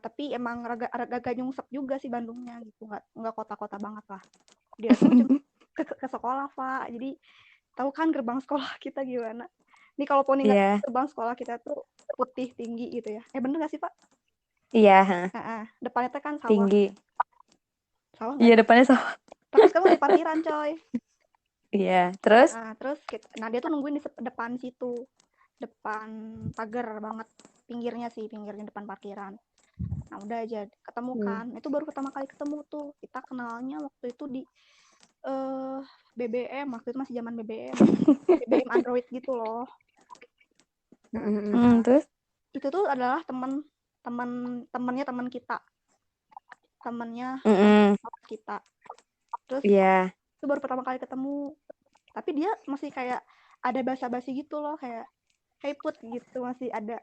Speaker 3: Tapi emang agak nyungsep juga sih Bandungnya gitu, nggak kota-kota banget lah. Dia tuh cuma ke sekolah Pak, jadi tahu kan gerbang sekolah kita gimana? Nih kalau Poni nggak gerbang sekolah kita tuh putih tinggi gitu ya? Bener nggak sih Pak?
Speaker 2: Iya.
Speaker 3: Depannya tuh kan sawah.
Speaker 2: Tinggi.
Speaker 3: Sawah.
Speaker 2: Iya depannya sawah.
Speaker 3: Terus kamu di parkiran coy.
Speaker 2: Iya. Terus?
Speaker 3: Dia tuh nungguin di depan situ, depan pagar banget, pinggirnya depan parkiran. Nah udah aja ketemu kan, itu baru pertama kali ketemu tuh, kita kenalnya waktu itu di BBM, waktu itu masih zaman BBM Android gitu loh.
Speaker 2: Terus?
Speaker 3: Itu tuh adalah temannya teman kita, temannya kita. Terus itu baru pertama kali ketemu, tapi dia masih kayak ada basa-basi gitu loh, kayak hey put gitu, masih ada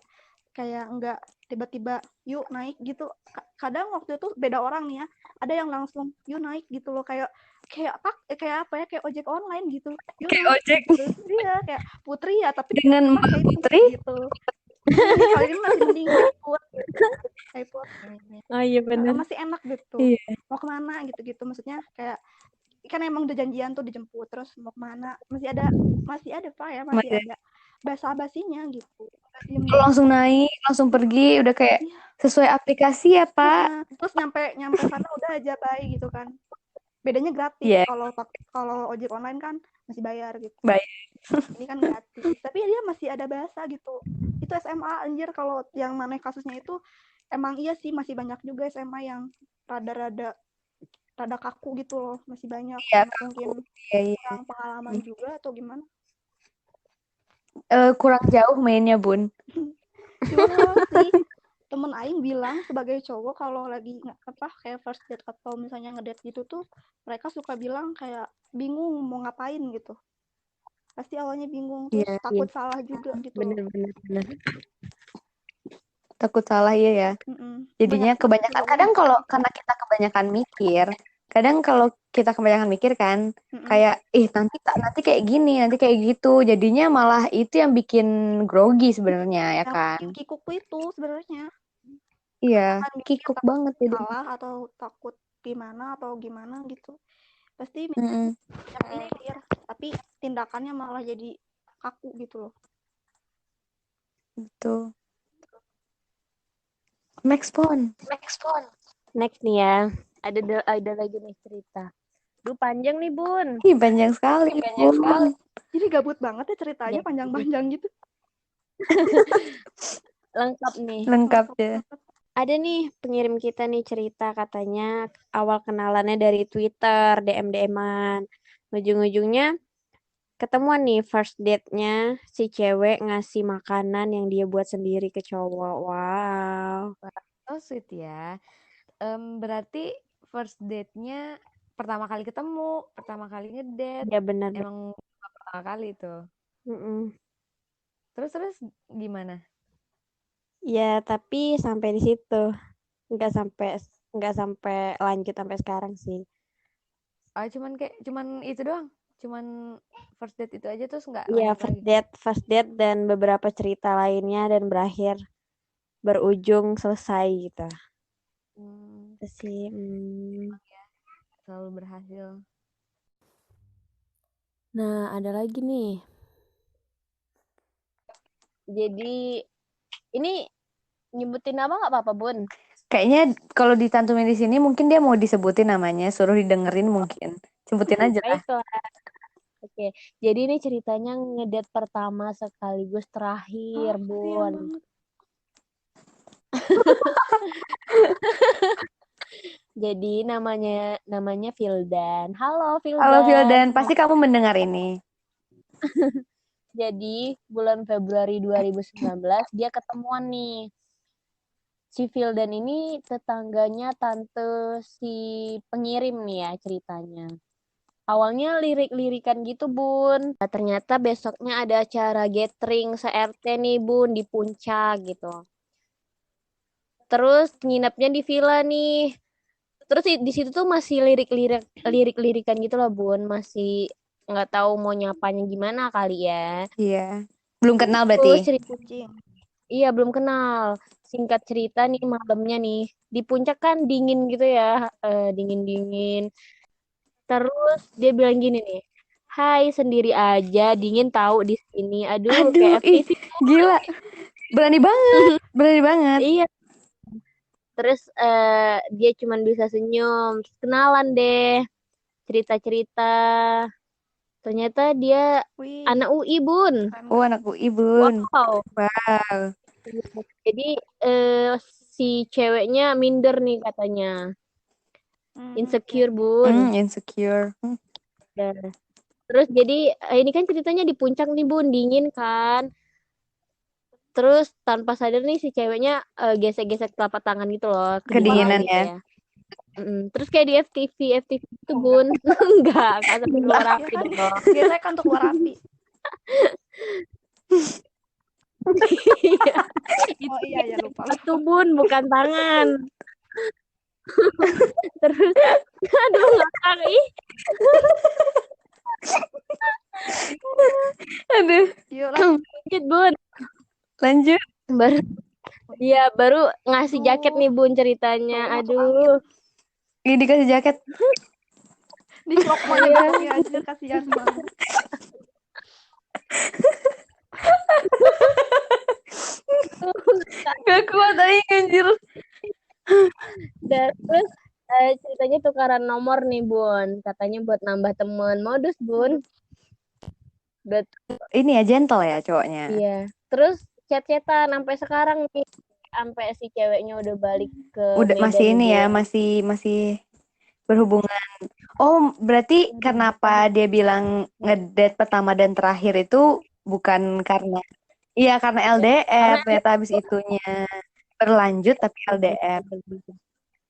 Speaker 3: kayak nggak tiba-tiba yuk naik gitu. Kadang waktu itu beda orang nih ya, ada yang langsung yuk naik gitu loh, kayak kayak apa ya, kayak ojek online gitu, yuk
Speaker 2: Kayak
Speaker 3: naik
Speaker 2: ojek
Speaker 3: gitu. Iya kayak Putri ya, tapi
Speaker 2: dengan Mbak
Speaker 3: pakai
Speaker 2: Putri.
Speaker 3: gitu. Kali ini masih mending iPod gitu. iPod
Speaker 1: Oh iya bener.
Speaker 3: masih enak gitu.
Speaker 2: Iya.
Speaker 3: Mau kemana gitu-gitu, maksudnya kayak kan emang udah janjian tuh dijemput, terus mau kemana masih ada Pak ya, masih
Speaker 2: Masih.
Speaker 3: ada basa-basinya gitu.
Speaker 2: Lo langsung naik, langsung pergi, udah kayak
Speaker 3: Iya.
Speaker 2: sesuai aplikasi ya, Pak.
Speaker 3: Terus nyampe sana udah aja bye gitu kan. Bedanya gratis.
Speaker 2: Iya,
Speaker 3: Kalau ojek online kan masih bayar gitu.
Speaker 2: bayar.
Speaker 3: Ini kan gratis. Tapi dia masih ada bahasa gitu. Itu SMA anjir, kalau yang mana kasusnya itu emang iya sih, masih banyak juga SMA yang rada kaku gitu loh, masih banyak.
Speaker 2: Iya,
Speaker 3: Mungkin
Speaker 2: iya.
Speaker 3: kurang pengalaman juga atau gimana.
Speaker 2: Kurang jauh mainnya, Bun.
Speaker 3: Cuma sih temen Aing bilang sebagai cowok kalau lagi kayak first date atau misalnya ngedate gitu tuh, mereka suka bilang kayak bingung mau ngapain gitu. Pasti awalnya bingung, terus
Speaker 2: Iya,
Speaker 3: takut salah juga gitu loh.
Speaker 1: Bener.
Speaker 2: takut salah ya. Jadinya kebanyakan kadang kalau karena kita kebanyakan mikir, kadang kalau kita kebanyakan mikir kan, kayak nanti kayak gini, nanti kayak gitu. Jadinya malah itu yang bikin grogi sebenarnya ya
Speaker 3: yang
Speaker 2: kan.
Speaker 3: kikuk itu sebenarnya.
Speaker 2: Iya,
Speaker 3: Kan mikir
Speaker 2: kikuk
Speaker 3: takut
Speaker 2: banget jadi.
Speaker 3: salah atau takut gimana gitu. Pasti
Speaker 2: Mm-mm.
Speaker 3: mikir, tapi tindakannya malah jadi kaku gitu loh.
Speaker 2: Betul. Next phone.
Speaker 1: Next nih ya. Ada lagi nih cerita. Duh panjang nih Bun.
Speaker 2: Ih, panjang sekali. Bun.
Speaker 3: Jadi gabut banget ya ceritanya, panjang-panjang gitu.
Speaker 1: Lengkap nih.
Speaker 2: Lengkap ya.
Speaker 1: Ada nih pengirim kita nih cerita, katanya awal kenalannya dari Twitter, DM-DM-an. Ujung-ujungnya ketemuan nih, first date-nya si cewek ngasih makanan yang dia buat sendiri ke cowok. Wow.
Speaker 2: Oh, sweet ya. Berarti first date-nya pertama kali ketemu, pertama kali ngedate.
Speaker 1: Ya benar.
Speaker 2: Emang pertama kali tuh. Terus gimana?
Speaker 1: Ya tapi sampai di situ, nggak sampai lanjut sampai sekarang sih.
Speaker 2: Oh, cuman itu doang. Cuman first date itu aja terus nggak
Speaker 1: Iya,
Speaker 2: lanjut lagi.
Speaker 1: first date dan beberapa cerita lainnya, dan berujung selesai gitu. Itu sih.
Speaker 2: Selalu berhasil.
Speaker 1: Nah, ada lagi nih. Jadi ini nyebutin nama nggak apa-apa, Bun?
Speaker 2: Kayaknya kalau ditantumin di sini mungkin dia mau disebutin namanya, suruh didengerin mungkin. Sebutin aja lah.
Speaker 1: Baiklah. Oke, jadi ini ceritanya ngedate pertama sekaligus terakhir, Bun. Jadi namanya Vildan. Halo Vildan.
Speaker 2: Halo Vildan, pasti kamu mendengar ini.
Speaker 1: Jadi bulan Februari 2019 dia ketemuan nih. Si Vildan ini tetangganya tante si pengirim nih ya ceritanya. Awalnya lirik-lirikan gitu, Bun. Nah, ternyata besoknya ada acara gathering se-RT nih, Bun, di Puncak gitu. Terus nginepnya di villa nih. Terus di situ tuh masih lirik-lirikan gitu loh, Bun. Masih nggak tahu mau nyapanya gimana kali ya.
Speaker 2: Iya. Belum kenal berarti.
Speaker 1: Iya, belum kenal. Singkat cerita nih, malamnya nih di Puncak kan dingin gitu ya, dingin-dingin. Terus dia bilang gini nih, "Hai, sendiri aja, dingin tahu di sini." Aduh kayak FTV.
Speaker 2: Gila. Berani banget.
Speaker 1: Iya. Terus dia cuman bisa senyum. Terus kenalan deh, cerita-cerita. Ternyata dia anak UI, Bun.
Speaker 2: Oh, anak UI, Bun.
Speaker 1: Wow. Jadi si ceweknya minder nih katanya. Insecure, Bun.
Speaker 2: Insecure.
Speaker 1: Terus jadi ini kan ceritanya di Puncak nih, Bun, dingin kan. Terus tanpa sadar nih si ceweknya gesek-gesek telapak tangan gitu loh,
Speaker 2: kedinginan
Speaker 1: gitu
Speaker 2: ya.
Speaker 1: Terus kayak di FTV itu, Bun. Enggak sampai keluar api dong.
Speaker 3: Gesek untuk keluar api.
Speaker 1: Iya,
Speaker 3: Oh iya ya, lupa.
Speaker 1: itu Bun, bukan tangan. Terus, aduh ngakak ih.
Speaker 2: Aduh,
Speaker 3: Yuk lanjut.
Speaker 1: Lanjut Bun.
Speaker 2: lanjut.
Speaker 1: Baru ngasih jaket nih Bun ceritanya.
Speaker 3: Cowoknya masuk
Speaker 1: Aduh.
Speaker 2: Ini dikasih jaket.
Speaker 3: Dicelok mana
Speaker 1: Iya.
Speaker 3: jaketnya anjir, kasihan banget.
Speaker 2: Gak kuat aing anjir.
Speaker 1: Dan terus ceritanya tukaran nomor nih Bun. Katanya buat nambah temen. Modus Bun.
Speaker 2: Ini ya gentle ya cowoknya.
Speaker 1: Iya. Terus chat-chatan sampai sekarang nih. Sampai si ceweknya udah balik ke
Speaker 2: Udah
Speaker 1: Medan
Speaker 2: masih ini ya,
Speaker 1: Bun.
Speaker 2: masih berhubungan. Oh, berarti kenapa dia bilang ngedate pertama dan terakhir itu bukan karena karena LDR, ternyata habis itunya berlanjut tapi LDR.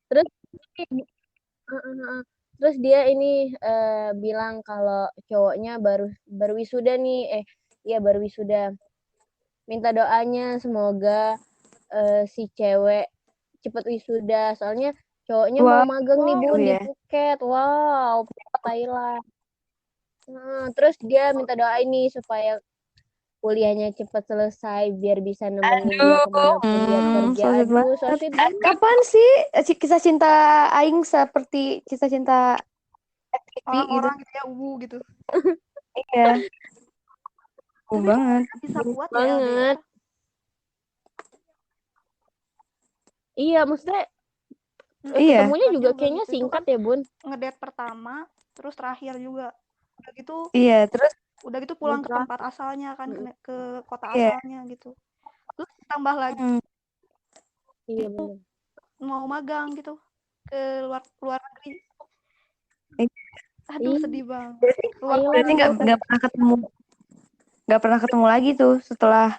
Speaker 1: Terus terus dia ini bilang kalau cowoknya baru wisuda nih. Iya baru wisuda. Minta doanya semoga si cewek cepet wisuda. Soalnya cowoknya mau magang nih Bun di Phuket. Wow, Thailand. Terus dia minta doa ini supaya kuliahnya cepat selesai biar bisa nemenin dia kemanapun dia kerja. Aduh, so sweet banget.
Speaker 2: Kapan sih kisah cinta Aing seperti kisah cinta
Speaker 3: orang-orang gitu ya, gitu.
Speaker 2: Iya. Banget.
Speaker 3: Bisa kuat
Speaker 1: banget.
Speaker 3: Ya,
Speaker 1: Iya, maksudnya ketemunya juga kayaknya
Speaker 3: gitu.
Speaker 1: singkat ya Bun.
Speaker 3: Ngedate pertama, terus terakhir juga. Udah gitu.
Speaker 2: Iya, terus
Speaker 3: udah gitu pulang ke tempat asalnya kan, ke kota asalnya gitu. Terus tambah lagi.
Speaker 1: Iya benar.
Speaker 3: Mau magang gitu ke luar negeri. Aduh sedih banget.
Speaker 2: Berarti nggak pernah ketemu lagi tuh setelah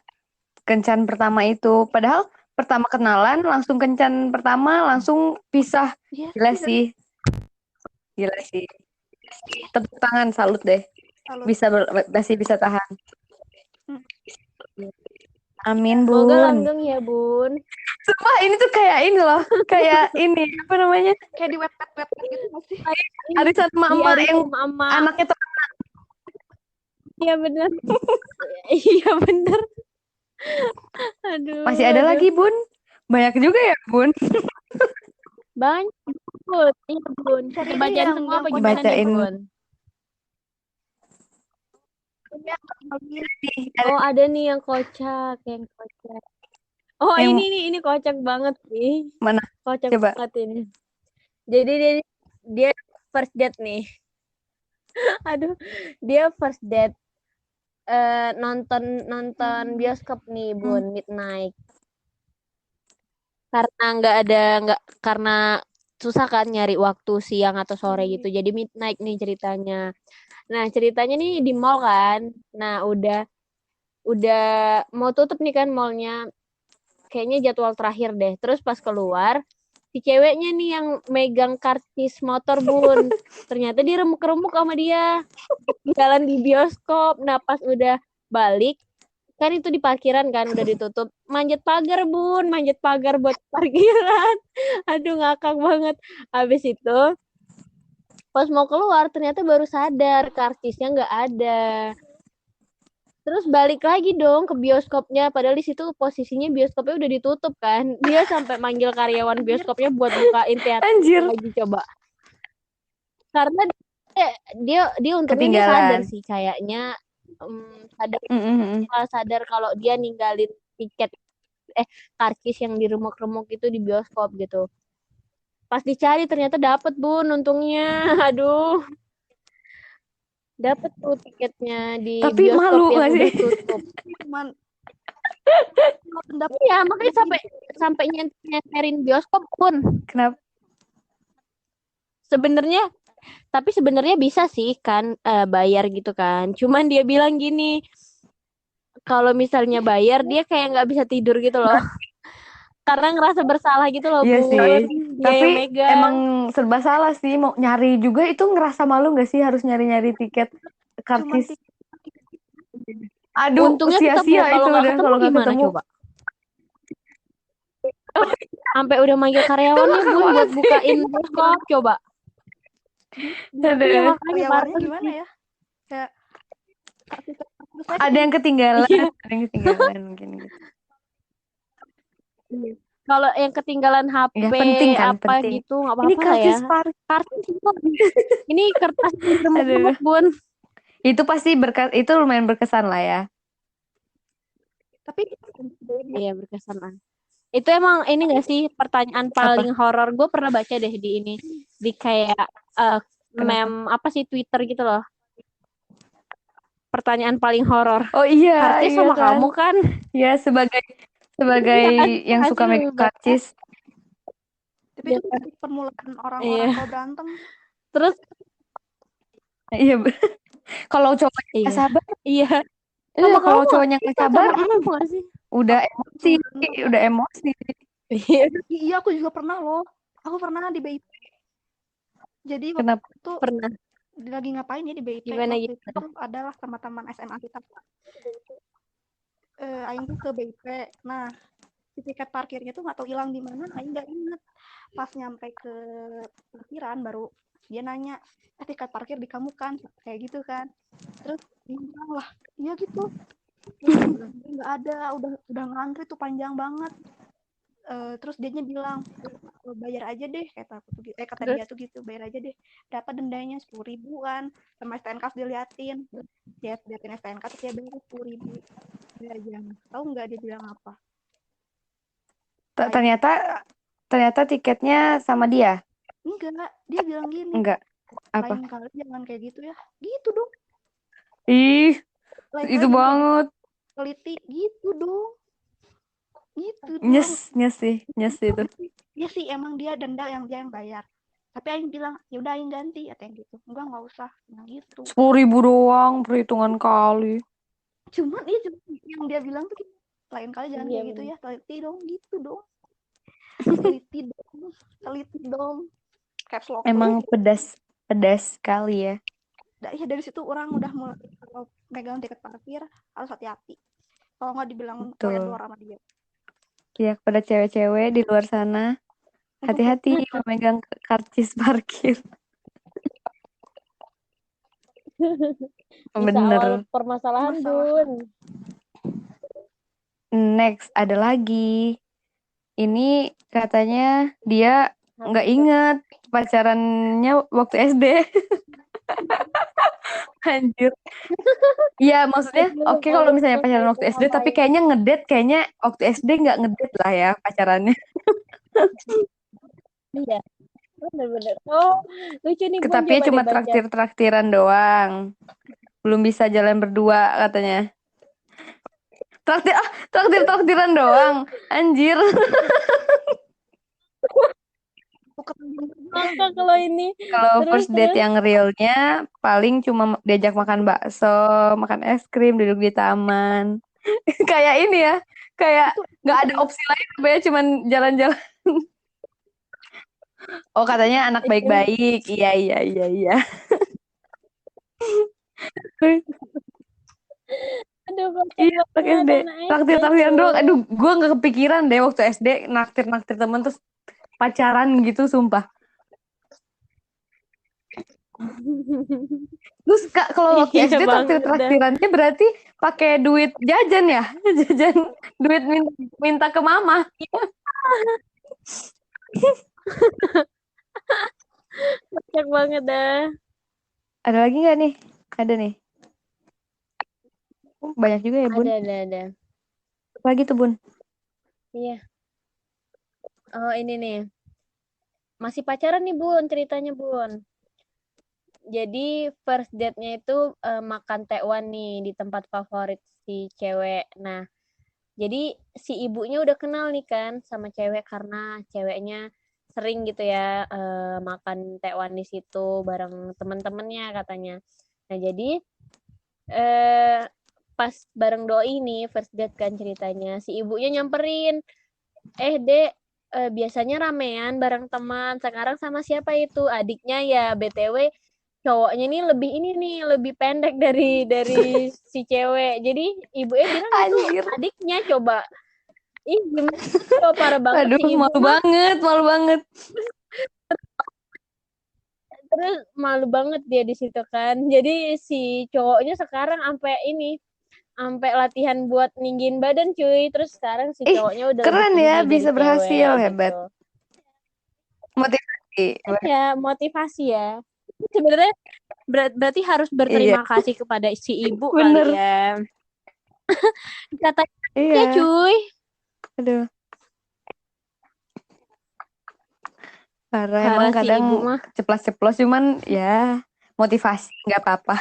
Speaker 2: kencan pertama itu. Padahal pertama kenalan langsung kencan pertama langsung pisah. Gila sih. Tepuk tangan, salut deh. Masih bisa tahan. Amin Bun.
Speaker 1: Semoga langgeng ya Bun.
Speaker 2: Sumpah ini tuh kayak ini loh, kayak ini apa namanya?
Speaker 3: Kayak di wet gitu sih.
Speaker 2: Arisan mama yang anaknya tuh.
Speaker 1: Iya benar. Iya benar. Aduh.
Speaker 2: Masih ada lagi Bun? Banyak juga ya Bun?
Speaker 1: Banyak Bun. Iya Bun. Bacain semua apa gimana nih Bun? Oh ada nih yang kocak, Oh yang... ini kocak banget sih.
Speaker 2: Mana?
Speaker 1: Kocak
Speaker 2: Coba.
Speaker 1: banget ini. Jadi dia first date nih. Aduh, dia first date nonton bioskop nih Bun, midnight. Karena susah kan nyari waktu siang atau sore gitu. Jadi midnight nih ceritanya. Nah, ceritanya nih di mall kan. Nah, udah mau tutup nih kan mallnya. Kayaknya jadwal terakhir deh. Terus pas keluar, si ceweknya nih yang megang karcis motor Bun. Ternyata dia remuk-remuk sama dia. Jalan di bioskop. Nah, pas udah balik, kan itu di parkiran kan udah ditutup. Manjat pagar Bun, manjat pagar buat parkiran. Aduh ngakak banget. Habis itu pas mau keluar ternyata baru sadar karcisnya nggak ada. Terus balik lagi dong ke bioskopnya, padahal di situ posisinya bioskopnya udah ditutup kan. Dia sampai manggil karyawan bioskopnya buat bukain teater lagi coba. Karena dia untungnya dia sadar sih kayaknya sadar kalau dia ninggalin tiket karcis yang diremuk-remuk itu di bioskop gitu. Pas dicari ternyata dapet Bun untungnya. Aduh. Dapat tuh tiketnya di
Speaker 2: tapi
Speaker 1: bioskop
Speaker 2: malu
Speaker 1: yang
Speaker 2: udah
Speaker 1: tutup. Iya, makanya sampai nyenterin bioskop Pun.
Speaker 2: Kenapa?
Speaker 1: Tapi sebenarnya bisa sih kan bayar gitu kan. Cuman dia bilang gini, kalau misalnya bayar dia kayak nggak bisa tidur gitu loh. Karena ngerasa bersalah gitu loh
Speaker 2: Iya
Speaker 1: Bun.
Speaker 2: sih.
Speaker 1: Dia
Speaker 2: tapi
Speaker 1: yang megang.
Speaker 2: Emang serba salah sih. Mau nyari juga itu ngerasa malu nggak sih harus nyari-nyari tiket karcis? Aduh,
Speaker 1: Untungnya ketemu.
Speaker 2: sia-sia
Speaker 1: Kalau
Speaker 2: itu
Speaker 1: nggak
Speaker 2: udah
Speaker 1: ketemu
Speaker 2: kalau nggak
Speaker 1: gimana
Speaker 2: ketemu.
Speaker 1: coba? Sampai udah manggil
Speaker 2: Itu
Speaker 1: karyawannya
Speaker 2: ngakak
Speaker 1: Bun buat
Speaker 2: banget sih.
Speaker 1: bukain bioskop coba. Iya
Speaker 2: Aduh.
Speaker 1: makanya
Speaker 3: Karyawannya
Speaker 1: parah
Speaker 3: gimana
Speaker 1: sih.
Speaker 3: ya? Kayak saya
Speaker 2: Ada yang ketinggalan,
Speaker 1: Iya.
Speaker 2: ada yang ketinggalan mungkin gitu.
Speaker 1: Kalau yang ketinggalan HP
Speaker 2: Ya penting kan,
Speaker 1: apa
Speaker 2: penting.
Speaker 1: gitu nggak
Speaker 2: Ini
Speaker 1: apa-apa lah ya.
Speaker 2: karcis parkir.
Speaker 1: Karcis ini kertas remuk-remuk
Speaker 2: Aduh.
Speaker 1: Bun.
Speaker 2: Itu pasti itu lumayan berkesan lah ya.
Speaker 3: tapi
Speaker 1: Iya berkesan lah. Itu emang ini gak sih pertanyaan paling horor? Gue pernah baca deh di ini. Di kayak meme apa sih Twitter gitu loh. Pertanyaan paling horor.
Speaker 2: Oh iya,
Speaker 1: Karcis
Speaker 2: iya
Speaker 1: sama
Speaker 2: kan.
Speaker 1: kamu kan?
Speaker 2: Ya sebagai
Speaker 1: Iya kan?
Speaker 2: yang suka
Speaker 1: Pasti
Speaker 2: make
Speaker 1: lu
Speaker 2: karcis.
Speaker 3: tapi itu permulaan orang-orang
Speaker 1: Iya.
Speaker 3: kalau berantem.
Speaker 1: Terus
Speaker 2: Iya. Kalau cowoknya
Speaker 1: iya.
Speaker 2: nggak sabar,
Speaker 1: Iya.
Speaker 2: iya
Speaker 1: Sama
Speaker 2: kalau
Speaker 1: kamu
Speaker 2: cowoknya nggak
Speaker 1: sama
Speaker 2: sabar,
Speaker 1: kamu gak sih?
Speaker 2: udah emosi,
Speaker 3: Berantem.
Speaker 2: udah emosi.
Speaker 1: Iya.
Speaker 3: Iya, aku juga pernah loh. Aku pernah di BIP. Jadi waktu
Speaker 2: Kenapa?
Speaker 3: itu
Speaker 1: Pernah.
Speaker 3: lagi ngapain ya di BIP?
Speaker 1: Gimana
Speaker 3: Waktu
Speaker 1: gitu?
Speaker 3: itu adalah sama teman SMA kita. Aing tuh ke BIP. Nah, tiket parkirnya tuh nggak tahu hilang di mana. Aing nggak inget. Pas nyampe ke parkiran baru dia nanya, tiket parkir di kamu kan? Kayak gitu kan. Terus dia bilang lah, iya gitu. Nggak ada, udah ngantri tuh panjang banget. Terus dianya bilang, bayar aja deh, kata dia tuh gitu, bayar aja deh, dapat dendanya 10.000 kan, sama STNK diliatin, dia liatin STNK terus dia bayar 10.000, dia aja, tahu nggak dia bilang apa?
Speaker 2: Ternyata tiketnya sama dia.
Speaker 3: Enggak, dia bilang gini,
Speaker 2: Enggak. Apa?
Speaker 3: lain kali jangan kayak gitu ya, gitu dong.
Speaker 2: Ih,
Speaker 3: Lain
Speaker 2: itu
Speaker 3: kali
Speaker 2: banget.
Speaker 3: teliti, gitu dong. Gitu dong.
Speaker 2: Nyes itu.
Speaker 3: Dia sih emang dia denda yang dia yang bayar. Tapi Aing bilang, ya udah Aing ganti, katanya gitu. Enggak, nggak usah. Nah gitu.
Speaker 2: 10.000 doang, perhitungan kali.
Speaker 3: Cuman yang dia bilang tuh lain kali jangan kayak gitu ya, teliti dong, gitu dong. Teliti dong. Caps lock.
Speaker 2: Emang pedas sekali ya.
Speaker 3: Ya dari situ orang udah mulai kalau megang tiket parkir harus hati-hati. Kalau nggak dibilang teledor sama dia.
Speaker 2: Ya, kepada cewek-cewek di luar sana, hati-hati memegang karcis parkir.
Speaker 1: Bisa
Speaker 2: Bener.
Speaker 1: awal permasalahan Bun.
Speaker 2: Next ada lagi. Ini katanya dia nggak inget pacarannya waktu SD. Anjir. Iya, maksudnya oke kalau misalnya pacaran waktu SD, tapi kayaknya kayaknya waktu SD nggak ngedate lah ya pacarannya.
Speaker 1: Iya. Bener-bener. Oh, lucu nih Bun.
Speaker 2: Tapi cuma traktiran doang. Belum bisa jalan berdua katanya. Traktiran doang. Anjir.
Speaker 1: Maka kalau ini
Speaker 2: Kalau first date yang realnya paling cuma diajak makan bakso, makan es krim, duduk di taman. Kayak ini ya, kayak nggak ada opsi lain ya, cuman jalan-jalan. Oh katanya anak baik-baik, iya.
Speaker 1: Aduh,
Speaker 2: iya, pakai SD. Traktiran doang. Aduh, gue nggak kepikiran deh waktu SD naktir temen terus pacaran gitu, sumpah. Terus Kak, kalau waktu SD traktirannya berarti pakai duit jajan ya? Jajan duit minta ke mama.
Speaker 1: Kocak banget dah.
Speaker 2: Ada lagi nggak nih? Ada nih. Banyak juga ya, Bun.
Speaker 1: Ada.
Speaker 2: Apa lagi tuh, Bun?
Speaker 1: Iya. Oh, ini nih. Masih pacaran nih, Bun, ceritanya, Bun. Jadi first date-nya itu makan tekwan nih di tempat favorit si cewek. Nah, jadi si ibunya udah kenal nih kan sama cewek karena ceweknya sering gitu ya makan tekwan di situ bareng temen-temennya katanya. Nah, jadi pas bareng doi nih first date kan ceritanya, si ibunya nyamperin, Dek, biasanya ramean bareng teman, sekarang sama siapa itu? Adiknya ya, BTW cowoknya nih lebih pendek dari si cewek. Jadi ibunya bilang itu
Speaker 2: Anjir.
Speaker 1: adiknya. Coba. Ih, gimana? Coba parah banget
Speaker 2: Aduh,
Speaker 1: si ibu
Speaker 2: malu
Speaker 1: mah.
Speaker 2: banget, malu banget.
Speaker 1: Terus malu banget dia di situ kan. Jadi si cowoknya sekarang sampai latihan buat ninggin badan cuy. Terus sekarang si
Speaker 2: Ih,
Speaker 1: cowoknya udah lebih
Speaker 2: keren ya,
Speaker 1: tinggi dari
Speaker 2: bisa
Speaker 1: cewek
Speaker 2: berhasil, hebat.
Speaker 1: gitu.
Speaker 2: Motivasi.
Speaker 1: Ya, motivasi ya. Sebenarnya berarti harus
Speaker 2: Iya,
Speaker 1: berterima kasih kepada si ibu kali
Speaker 2: bener.
Speaker 1: ya. Katanya ya
Speaker 2: Iya,
Speaker 1: cuy.
Speaker 2: aduh. Karena emang
Speaker 1: Parah si
Speaker 2: kadang
Speaker 1: ibu mah.
Speaker 2: ceplos-ceplos, cuman ya motivasi, nggak apa-apa.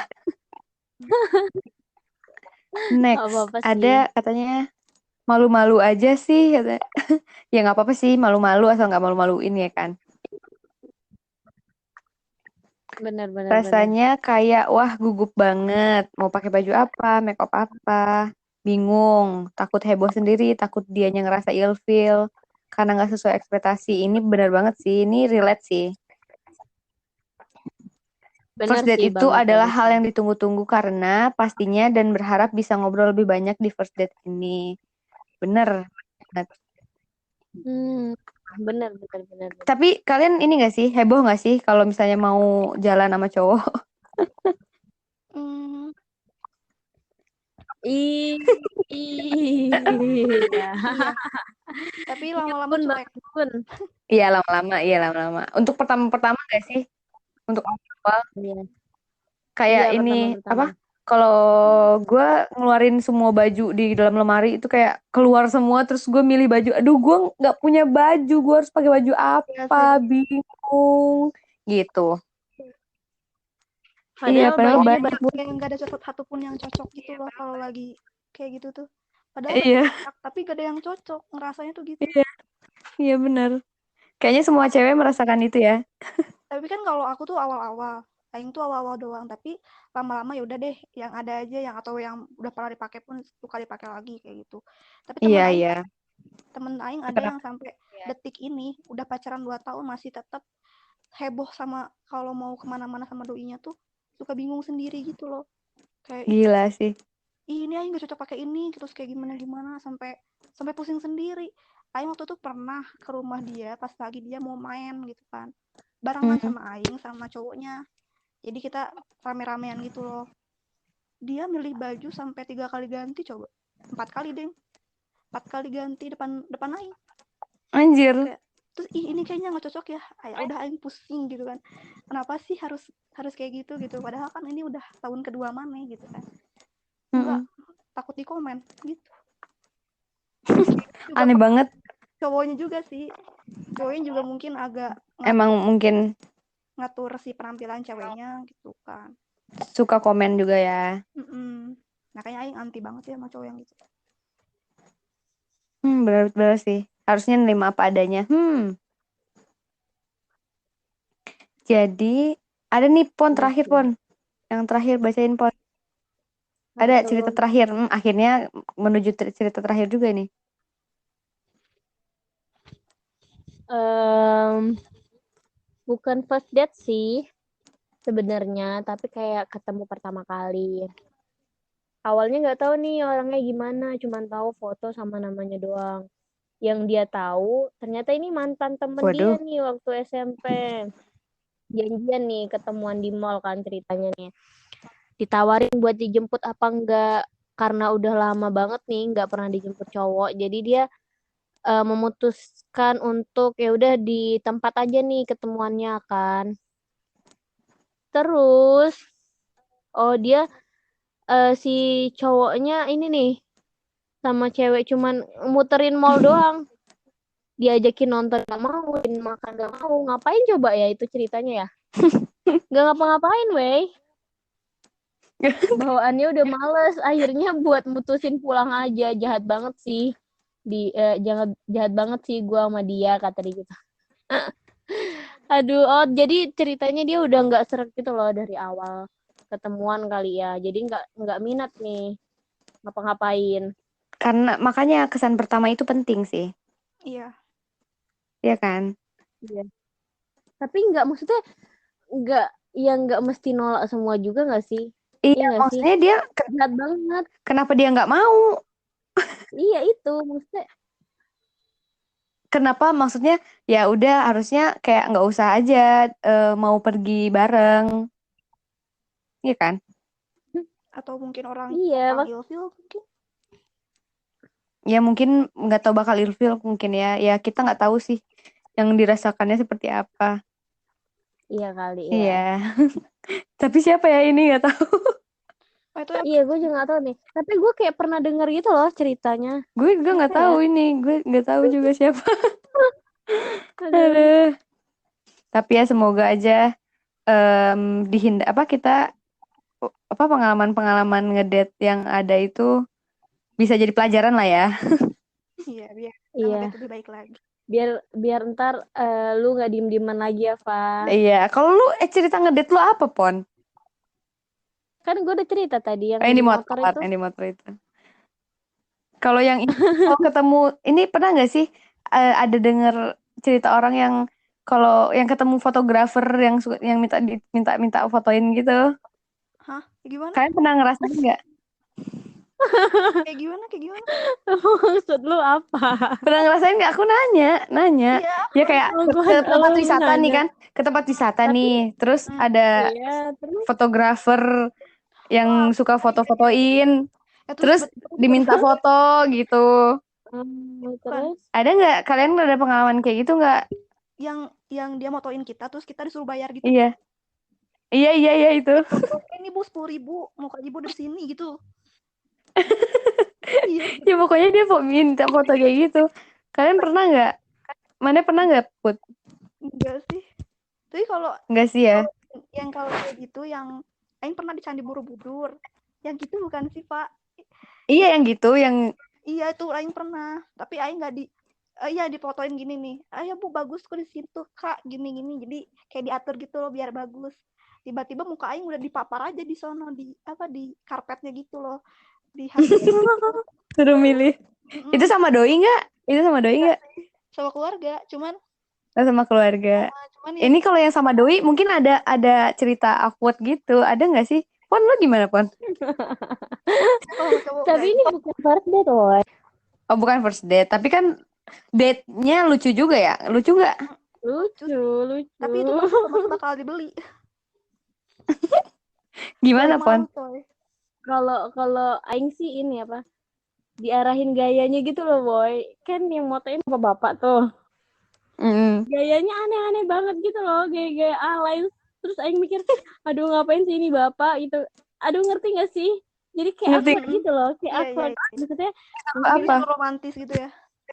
Speaker 1: Gak
Speaker 2: Next,
Speaker 1: apa-apa sih.
Speaker 2: ada katanya malu-malu aja sih. Ya nggak apa-apa sih, malu-malu asal nggak malu-maluin ya kan.
Speaker 1: Benar-benar benar.
Speaker 2: Rasanya kayak wah gugup banget. Mau pakai baju apa, make up apa, bingung, takut heboh sendiri, takut dianya ngerasa ilfeel karena nggak sesuai ekspektasi. Ini benar banget sih, ini relate sih.
Speaker 1: Benar
Speaker 2: First date
Speaker 1: sih,
Speaker 2: itu
Speaker 1: banget
Speaker 2: adalah
Speaker 1: banget
Speaker 2: hal
Speaker 1: sih.
Speaker 2: yang ditunggu-tunggu karena pastinya dan berharap bisa ngobrol lebih banyak di first date ini. Bener. Banget.
Speaker 1: Hmm, benar benar benar benar.
Speaker 2: Tapi kalian ini gak sih, heboh gak sih kalau misalnya mau jalan sama cowok?
Speaker 3: Hmm,
Speaker 1: Ih, iya.
Speaker 3: iya. Tapi
Speaker 1: Iya
Speaker 3: lama-lama
Speaker 1: pun
Speaker 3: cuek.
Speaker 1: banget pun.
Speaker 2: Iya lama-lama, iya lama-lama. Untuk pertama-pertama gak sih? Untuk awal
Speaker 1: Iya, iya
Speaker 2: kayak ini
Speaker 1: pertama-pertama.
Speaker 2: apa? Kalau gue ngeluarin semua baju di dalam lemari itu kayak keluar semua, terus gue milih baju. Aduh, gue nggak punya baju, gue harus pakai baju
Speaker 3: Iya sih.
Speaker 2: apa? Bingung gitu. Iya,
Speaker 1: Padahal
Speaker 2: padahal
Speaker 1: bajunya
Speaker 2: banyak.
Speaker 3: Kayak nggak ada satupun yang cocok gitu loh kalau lagi kayak gitu tuh. Padahal baju
Speaker 2: Iya,
Speaker 3: banyak, tapi gak ada yang cocok. Ngerasanya tuh gitu.
Speaker 2: iya, iya benar. Kayaknya semua cewek merasakan itu ya.
Speaker 3: Tapi kan kalau aku tuh awal-awal, aing tuh awal-awal doang. Tapi lama-lama ya udah deh, yang ada aja yang atau yang udah pernah dipakai pun suka dipakai lagi kayak gitu. Tapi
Speaker 2: Iya, iya.
Speaker 3: temen aing ada yang sampai detik ini udah pacaran 2 tahun masih tetap heboh sama kalau mau kemana-mana sama doinya tuh suka bingung sendiri gitu loh. Kayak
Speaker 2: Gila sih.
Speaker 3: ini aing gak cocok pakai ini terus kayak gimana gimana sampai sampai pusing sendiri. Aing waktu itu pernah ke rumah dia pas lagi dia mau main gitu kan, barengan
Speaker 2: Hmm.
Speaker 3: sama aing sama cowoknya, jadi kita rame-ramean gitu loh. Dia milih baju sampai 3 kali ganti, coba 4 kali deh, 4 kali ganti depan depan aing.
Speaker 2: Anjir.
Speaker 3: Kayak terus ini kayaknya nggak cocok ya. Ya udah aing pusing gitu kan, kenapa sih harus harus kayak gitu gitu, padahal kan ini udah tahun kedua mana gitu kan. Enggak,
Speaker 2: Mm-mm.
Speaker 3: takut di komen gitu. Juga
Speaker 2: Aneh banget.
Speaker 3: cowoknya juga sih, cowoknya juga mungkin agak
Speaker 2: Emang
Speaker 3: ngatur
Speaker 2: mungkin
Speaker 3: ngatur si penampilan ceweknya gitu kan.
Speaker 2: suka komen juga ya.
Speaker 3: Makanya aing anti banget ya sama cowok yang gitu.
Speaker 2: Benar-benar sih. Harusnya nerima apa adanya. Jadi ada nih Pon terakhir
Speaker 1: Gitu.
Speaker 2: Pon. Yang terakhir bacain Pon.
Speaker 1: Apa
Speaker 2: Ada cerita
Speaker 1: tuh?
Speaker 2: terakhir. Akhirnya menuju cerita terakhir juga nih.
Speaker 1: Bukan first date sih sebenarnya, tapi kayak ketemu pertama kali. Awalnya nggak tahu nih orangnya gimana, cuman tahu foto sama namanya doang. Yang dia tahu ternyata ini mantan temen dia
Speaker 2: Waduh.
Speaker 1: nih waktu SMP. Janjian nih ketemuan di mall kan ceritanya nih. Ditawarin buat dijemput apa enggak, karena udah lama banget nih nggak pernah dijemput cowok. Jadi dia memutuskan untuk ya udah di tempat aja nih ketemuannya kan. Terus dia si cowoknya ini nih sama cewek cuman muterin mall doang. Diajakin nonton gak mau, makan gak mau. Ngapain coba ya itu ceritanya ya? Gak ngapa-ngapain, wey. Bawaannya udah males. Akhirnya buat mutusin pulang aja. Jahat banget sih. Jangan jahat banget sih gue sama dia, kata dia gitu. Aduh, jadi ceritanya dia udah nggak seret gitu loh dari awal ketemuan kali ya. Jadi nggak minat nih ngapa-ngapain.
Speaker 2: Karena makanya kesan pertama itu penting sih.
Speaker 3: Iya.
Speaker 2: Iya kan?
Speaker 1: Iya. Tapi nggak, maksudnya nggak ya nggak mesti nolak semua juga nggak sih?
Speaker 2: Iya,
Speaker 1: Iya nggak sih?
Speaker 2: maksudnya dia
Speaker 1: Jahat banget.
Speaker 2: kenapa dia nggak mau?
Speaker 1: Iya itu maksudnya.
Speaker 2: Kenapa maksudnya ya udah harusnya kayak nggak usah aja mau pergi bareng, iya kan?
Speaker 3: Atau mungkin orang
Speaker 1: Iya,
Speaker 3: ilfil mungkin.
Speaker 2: Ya mungkin nggak tahu bakal ilfil mungkin ya. Ya kita nggak tahu sih yang dirasakannya seperti apa.
Speaker 1: iya kali ya.
Speaker 2: Iya. Tapi siapa ya ini nggak tahu.
Speaker 3: Oh, itu
Speaker 1: Iya, gue juga gak tahu nih. Tapi gue kayak pernah denger gitu loh ceritanya.
Speaker 2: Gue juga nggak
Speaker 1: Apa ya?
Speaker 2: tahu ini. Gue nggak tahu juga siapa.
Speaker 1: Aduh.
Speaker 2: Aduh. Tapi ya semoga aja apa kita apa pengalaman-pengalaman ngedate yang ada itu bisa jadi pelajaran lah ya.
Speaker 3: iya biar
Speaker 1: Iya.
Speaker 3: ngedate lebih baik lagi.
Speaker 1: Biar ntar lu gak diem-dieman lagi ya, Fa.
Speaker 2: Iya. Kalau lu cerita ngedate lu apa, Pon?
Speaker 1: Kan gue udah cerita tadi yang
Speaker 2: Yang
Speaker 1: di
Speaker 2: di
Speaker 1: motor
Speaker 2: motor,
Speaker 1: itu.
Speaker 2: yang di motor itu. Kalau yang kalau ketemu ini pernah nggak sih ada denger cerita orang yang kalau yang ketemu fotografer yang minta fotoin gitu.
Speaker 3: Hah? Gimana?
Speaker 2: Kalian pernah ngerasain nggak?
Speaker 3: Kayak gimana?
Speaker 1: Maksud lu apa?
Speaker 2: Pernah ngerasain nggak? Aku nanya.
Speaker 3: Iya,
Speaker 2: Ya kayak
Speaker 1: Oh,
Speaker 2: ke tempat wisata nih kan, ke tempat wisata
Speaker 1: Tapi-
Speaker 2: nih, terus ada
Speaker 1: Iya, terus
Speaker 2: fotografer yang suka foto-fotoin, terus
Speaker 3: tiba-tiba
Speaker 2: diminta foto gitu.
Speaker 1: terus
Speaker 2: Ada nggak? Kalian ada pengalaman kayak gitu nggak?
Speaker 3: yang dia motoin kita terus kita disuruh bayar gitu.
Speaker 2: Iya. Iya itu.
Speaker 3: Ini Bu 10.000, muka ibu di sini gitu. Iya.
Speaker 2: Ya pokoknya dia minta foto kayak gitu. Kalian pernah nggak? Mana pernah nggak, Put?
Speaker 3: Enggak sih. Tapi kalau
Speaker 2: Nggak sih ya?
Speaker 3: yang kalau kayak gitu yang Aing pernah di Candi Borobudur. Yang gitu bukan sih, Pak?
Speaker 2: Iya yang gitu, yang
Speaker 3: Iya itu Aing pernah. Tapi Aing nggak iya difotoin gini nih. Ya Bu bagus kok di situ, Kak. Gini-gini. Jadi kayak diatur gitu loh biar bagus. Tiba-tiba muka Aing udah dipapar aja di sono di karpetnya gitu loh. Di
Speaker 2: suruh milih. Itu sama doi nggak? Itu sama doi nggak?
Speaker 3: sama keluarga. Cuman
Speaker 2: Sama keluarga.
Speaker 3: ya,
Speaker 2: Ini kalau yang sama doi mungkin ada cerita awkward gitu. Ada nggak sih? Pon lo gimana, Pon?
Speaker 1: tapi ini bukan first date loh.
Speaker 2: Oh bukan first date, tapi kan date-nya lucu juga ya? Lucu nggak?
Speaker 1: Lucu.
Speaker 3: Tapi itu bakal dibeli.
Speaker 2: Gimana, Pon?
Speaker 1: Kalau aing sih ini apa? Diarahin gayanya gitu loh, boy. Kan yang motoin bapak tuh. Gayanya aneh-aneh banget gitu loh, gaya-gaya alay. Terus aing mikir, aduh ngapain sih ini bapak gitu. Aduh ngerti gak sih? Jadi kayak awkward gitu loh, kayak awkward. Maksudnya
Speaker 2: apa?
Speaker 3: Romantis gitu ya.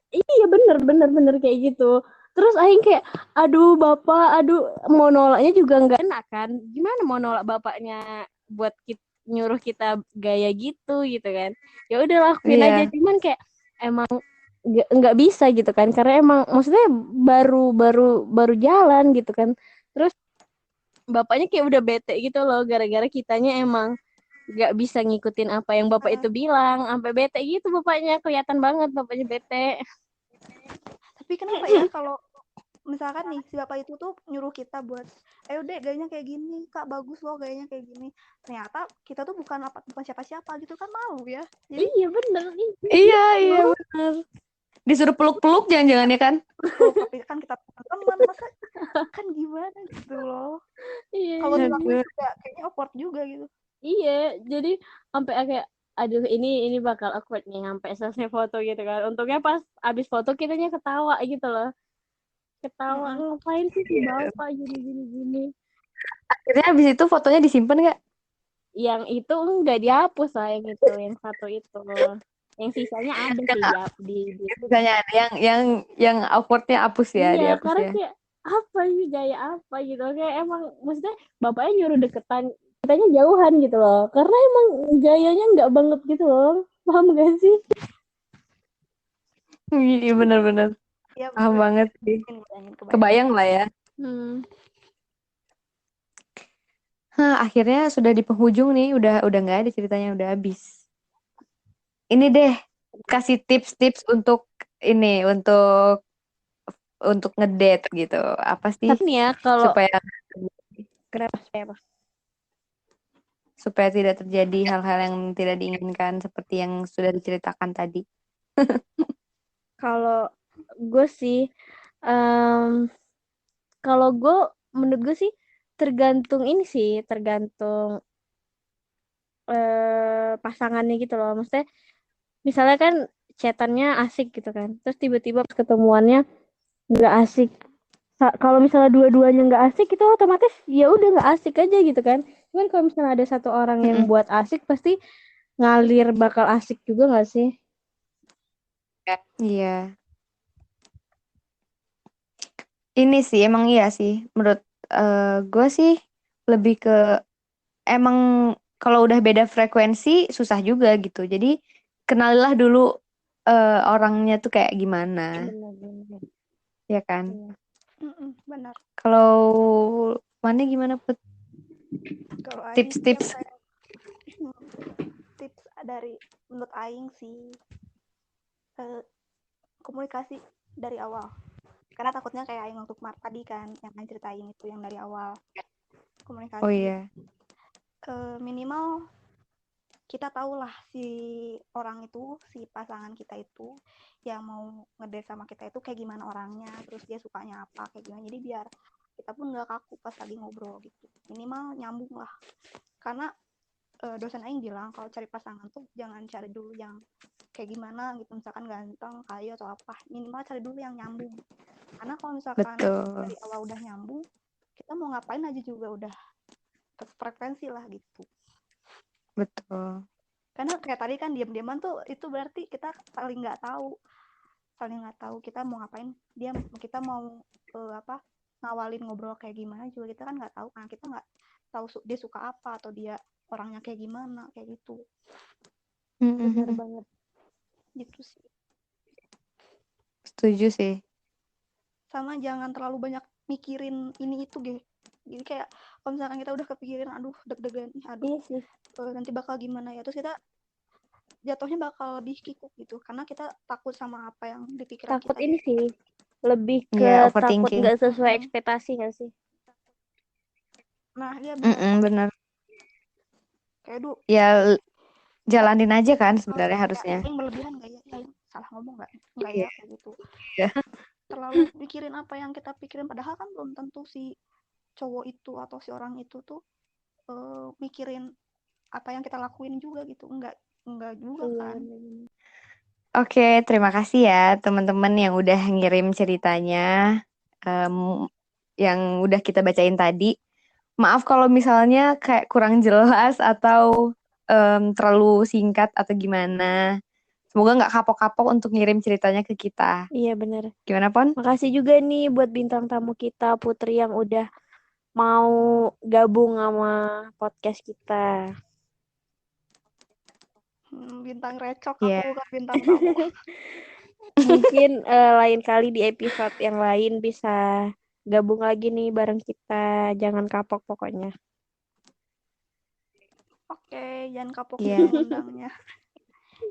Speaker 1: Iya bener kayak gitu. Terus aing kayak, aduh bapak, mau nolaknya juga nggak enak kan? Gimana mau nolak bapaknya buat nyuruh kita gaya gitu kan? Ya udah lakuin aja. Cuman kayak emang nggak bisa gitu kan? Karena emang maksudnya baru jalan gitu kan. Terus bapaknya kayak udah bete gitu loh, gara-gara kitanya emang nggak bisa ngikutin apa yang bapak itu bilang, sampai bete gitu bapaknya, kelihatan banget bapaknya bete.
Speaker 3: Tapi kenapa ya kalau misalkan nih si bapak itu tuh nyuruh kita buat ayo deh gayanya kayak gini, Kak bagus loh gayanya kayak gini, ternyata kita tuh bukan siapa-siapa gitu kan, malu ya. Jadi,
Speaker 1: iya bener.
Speaker 2: Iya bener. Disuruh peluk-peluk jangan-jangan ya kan?
Speaker 3: Tapi kan kita teman, masa kan gimana gitu loh.
Speaker 1: Iya.
Speaker 3: Kalau dilakuin juga kayaknya awkward juga gitu.
Speaker 1: Iya, jadi sampai kayak aduh ini bakal awkward nih sampai selesai foto gitu kan. Untungnya pas abis foto kitanya ketawa gitu loh. Ketawa ngapain sih si bapak gini.
Speaker 2: Akhirnya abis itu fotonya disimpan nggak?
Speaker 1: Yang itu enggak dihapus lah, yang satu itu. Yang sisanya ada sih di
Speaker 2: Misalnya ada yang awkwardnya hapus ya,
Speaker 1: iya,
Speaker 2: dihapus
Speaker 1: karena
Speaker 2: ya.
Speaker 1: kayak apa sih gaya apa gitu. Kayak emang maksudnya bapaknya nyuruh deketan, kitanya jauhan gitu loh. Karena emang gayanya nggak banget gitu loh. Paham gak sih?
Speaker 2: Iya bener-bener.
Speaker 3: Ya,
Speaker 2: Paham banget sih. Kebayang lah ya. Akhirnya sudah di penghujung nih, udah nggak ada ceritanya, udah habis. Ini deh, kasih tips-tips untuk ngedate gitu. Apa sih?
Speaker 1: Tapi ya kalau
Speaker 2: supaya
Speaker 1: Kenapa? Supaya apa?
Speaker 2: supaya tidak terjadi hal-hal yang tidak diinginkan seperti yang sudah diceritakan tadi.
Speaker 1: Kalau gue sih, em, kalau gue, menurut gue sih tergantung ini sih, tergantung pasangannya gitu loh. Maksudnya, misalnya kan chatannya asik gitu kan, terus tiba-tiba pas ketemuannya nggak asik. Kalau misalnya dua-duanya nggak asik itu otomatis ya udah nggak asik aja gitu kan. Cuman kalau misalnya ada satu orang yang
Speaker 2: Mm-mm.
Speaker 1: buat asik, pasti ngalir bakal asik juga nggak sih?
Speaker 2: Iya, ini sih emang iya sih. Menurut gue sih lebih ke emang kalau udah beda frekuensi susah juga gitu. Jadi kenalilah dulu orangnya tuh kayak gimana,
Speaker 1: Benar-benar.
Speaker 2: ya kan?
Speaker 1: Iya.
Speaker 3: Benar.
Speaker 2: Kalau mana gimana Put?
Speaker 3: Kalau Aing sih
Speaker 2: Tips-tips.
Speaker 3: apa ya? Tips dari menurut Aing sih komunikasi dari awal. Karena takutnya kayak Aing waktu tadi kan yang Aing ceritain itu yang dari awal
Speaker 2: Oh
Speaker 3: komunikasi.
Speaker 2: iya,
Speaker 3: Minimal kita tahulah si orang itu, si pasangan kita itu yang mau ngedate sama kita itu kayak gimana orangnya, terus dia sukanya apa, kayak gimana. Jadi biar kita pun nggak kaku pas lagi ngobrol gitu. Minimal nyambung lah. Karena dosen Aing bilang kalau cari pasangan tuh jangan cari dulu yang kayak gimana gitu, misalkan ganteng, kaya atau apa. Minimal cari dulu yang nyambung. Karena kalau misalkan
Speaker 2: betul,
Speaker 3: dari awal udah nyambung, kita mau ngapain aja juga udah frekuensi lah gitu.
Speaker 2: betul,
Speaker 3: Karena kayak tadi kan diam-diaman tuh itu berarti kita saling nggak tahu kita mau ngapain, kita mau ngawalin ngobrol kayak gimana juga kita kan nggak tahu, karena kita nggak tahu dia suka apa atau dia orangnya kayak gimana kayak gitu.
Speaker 1: Benar
Speaker 2: Mm-mm.
Speaker 1: banget.
Speaker 3: Gitu sih.
Speaker 2: Setuju sih.
Speaker 3: Sama jangan terlalu banyak mikirin ini itu deh. Jadi kayak kalau misalkan kita udah kepikiran aduh deg-degan nih, aduh
Speaker 1: Iya sih.
Speaker 3: nanti bakal gimana ya, terus kita jatuhnya bakal lebih kikuk gitu karena kita takut sama apa yang di pikiran
Speaker 1: Takut
Speaker 3: kita
Speaker 1: ini
Speaker 3: gitu.
Speaker 1: sih, lebih
Speaker 2: Iya,
Speaker 1: ke takut
Speaker 2: overthinking.
Speaker 1: nggak sesuai ekspektasi nggak sih?
Speaker 3: Nah dia benar
Speaker 2: Bener.
Speaker 3: kayak
Speaker 2: Ya jalanin aja kan sebenarnya
Speaker 3: kayak
Speaker 2: harusnya.
Speaker 3: yang berlebihan nggak ya, salah ngomong nggak
Speaker 2: Iya.
Speaker 3: ya kayak gitu.
Speaker 2: Iya.
Speaker 3: Terlalu mikirin apa yang kita pikirin padahal kan belum tentu si cowok itu atau si orang itu tuh mikirin apa yang kita lakuin juga gitu, enggak juga
Speaker 1: Iya,
Speaker 3: kan.
Speaker 1: benar.
Speaker 2: Oke, terima kasih ya teman-teman yang udah ngirim ceritanya, yang udah kita bacain tadi. Maaf kalau misalnya kayak kurang jelas atau terlalu singkat atau gimana. Semoga nggak kapok-kapok untuk ngirim ceritanya ke kita.
Speaker 1: Iya benar.
Speaker 2: Gimana, Pon?
Speaker 1: Makasih juga nih buat bintang tamu kita Putri yang udah mau gabung sama podcast kita.
Speaker 3: Bintang recok,
Speaker 2: Iya.
Speaker 3: aku bukan bintang tamu.
Speaker 1: Mungkin lain kali di episode yang lain bisa gabung lagi nih bareng kita. Jangan kapok pokoknya.
Speaker 3: Oke, jangan kapok
Speaker 2: Iya.
Speaker 3: juga ngundangnya.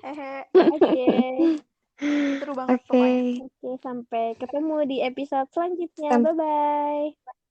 Speaker 3: Hehe,
Speaker 1: Oke.
Speaker 3: seru banget
Speaker 2: Oke.
Speaker 3: pokoknya.
Speaker 1: Oke, sampai ketemu di episode selanjutnya.
Speaker 2: Sam-
Speaker 1: Bye-bye.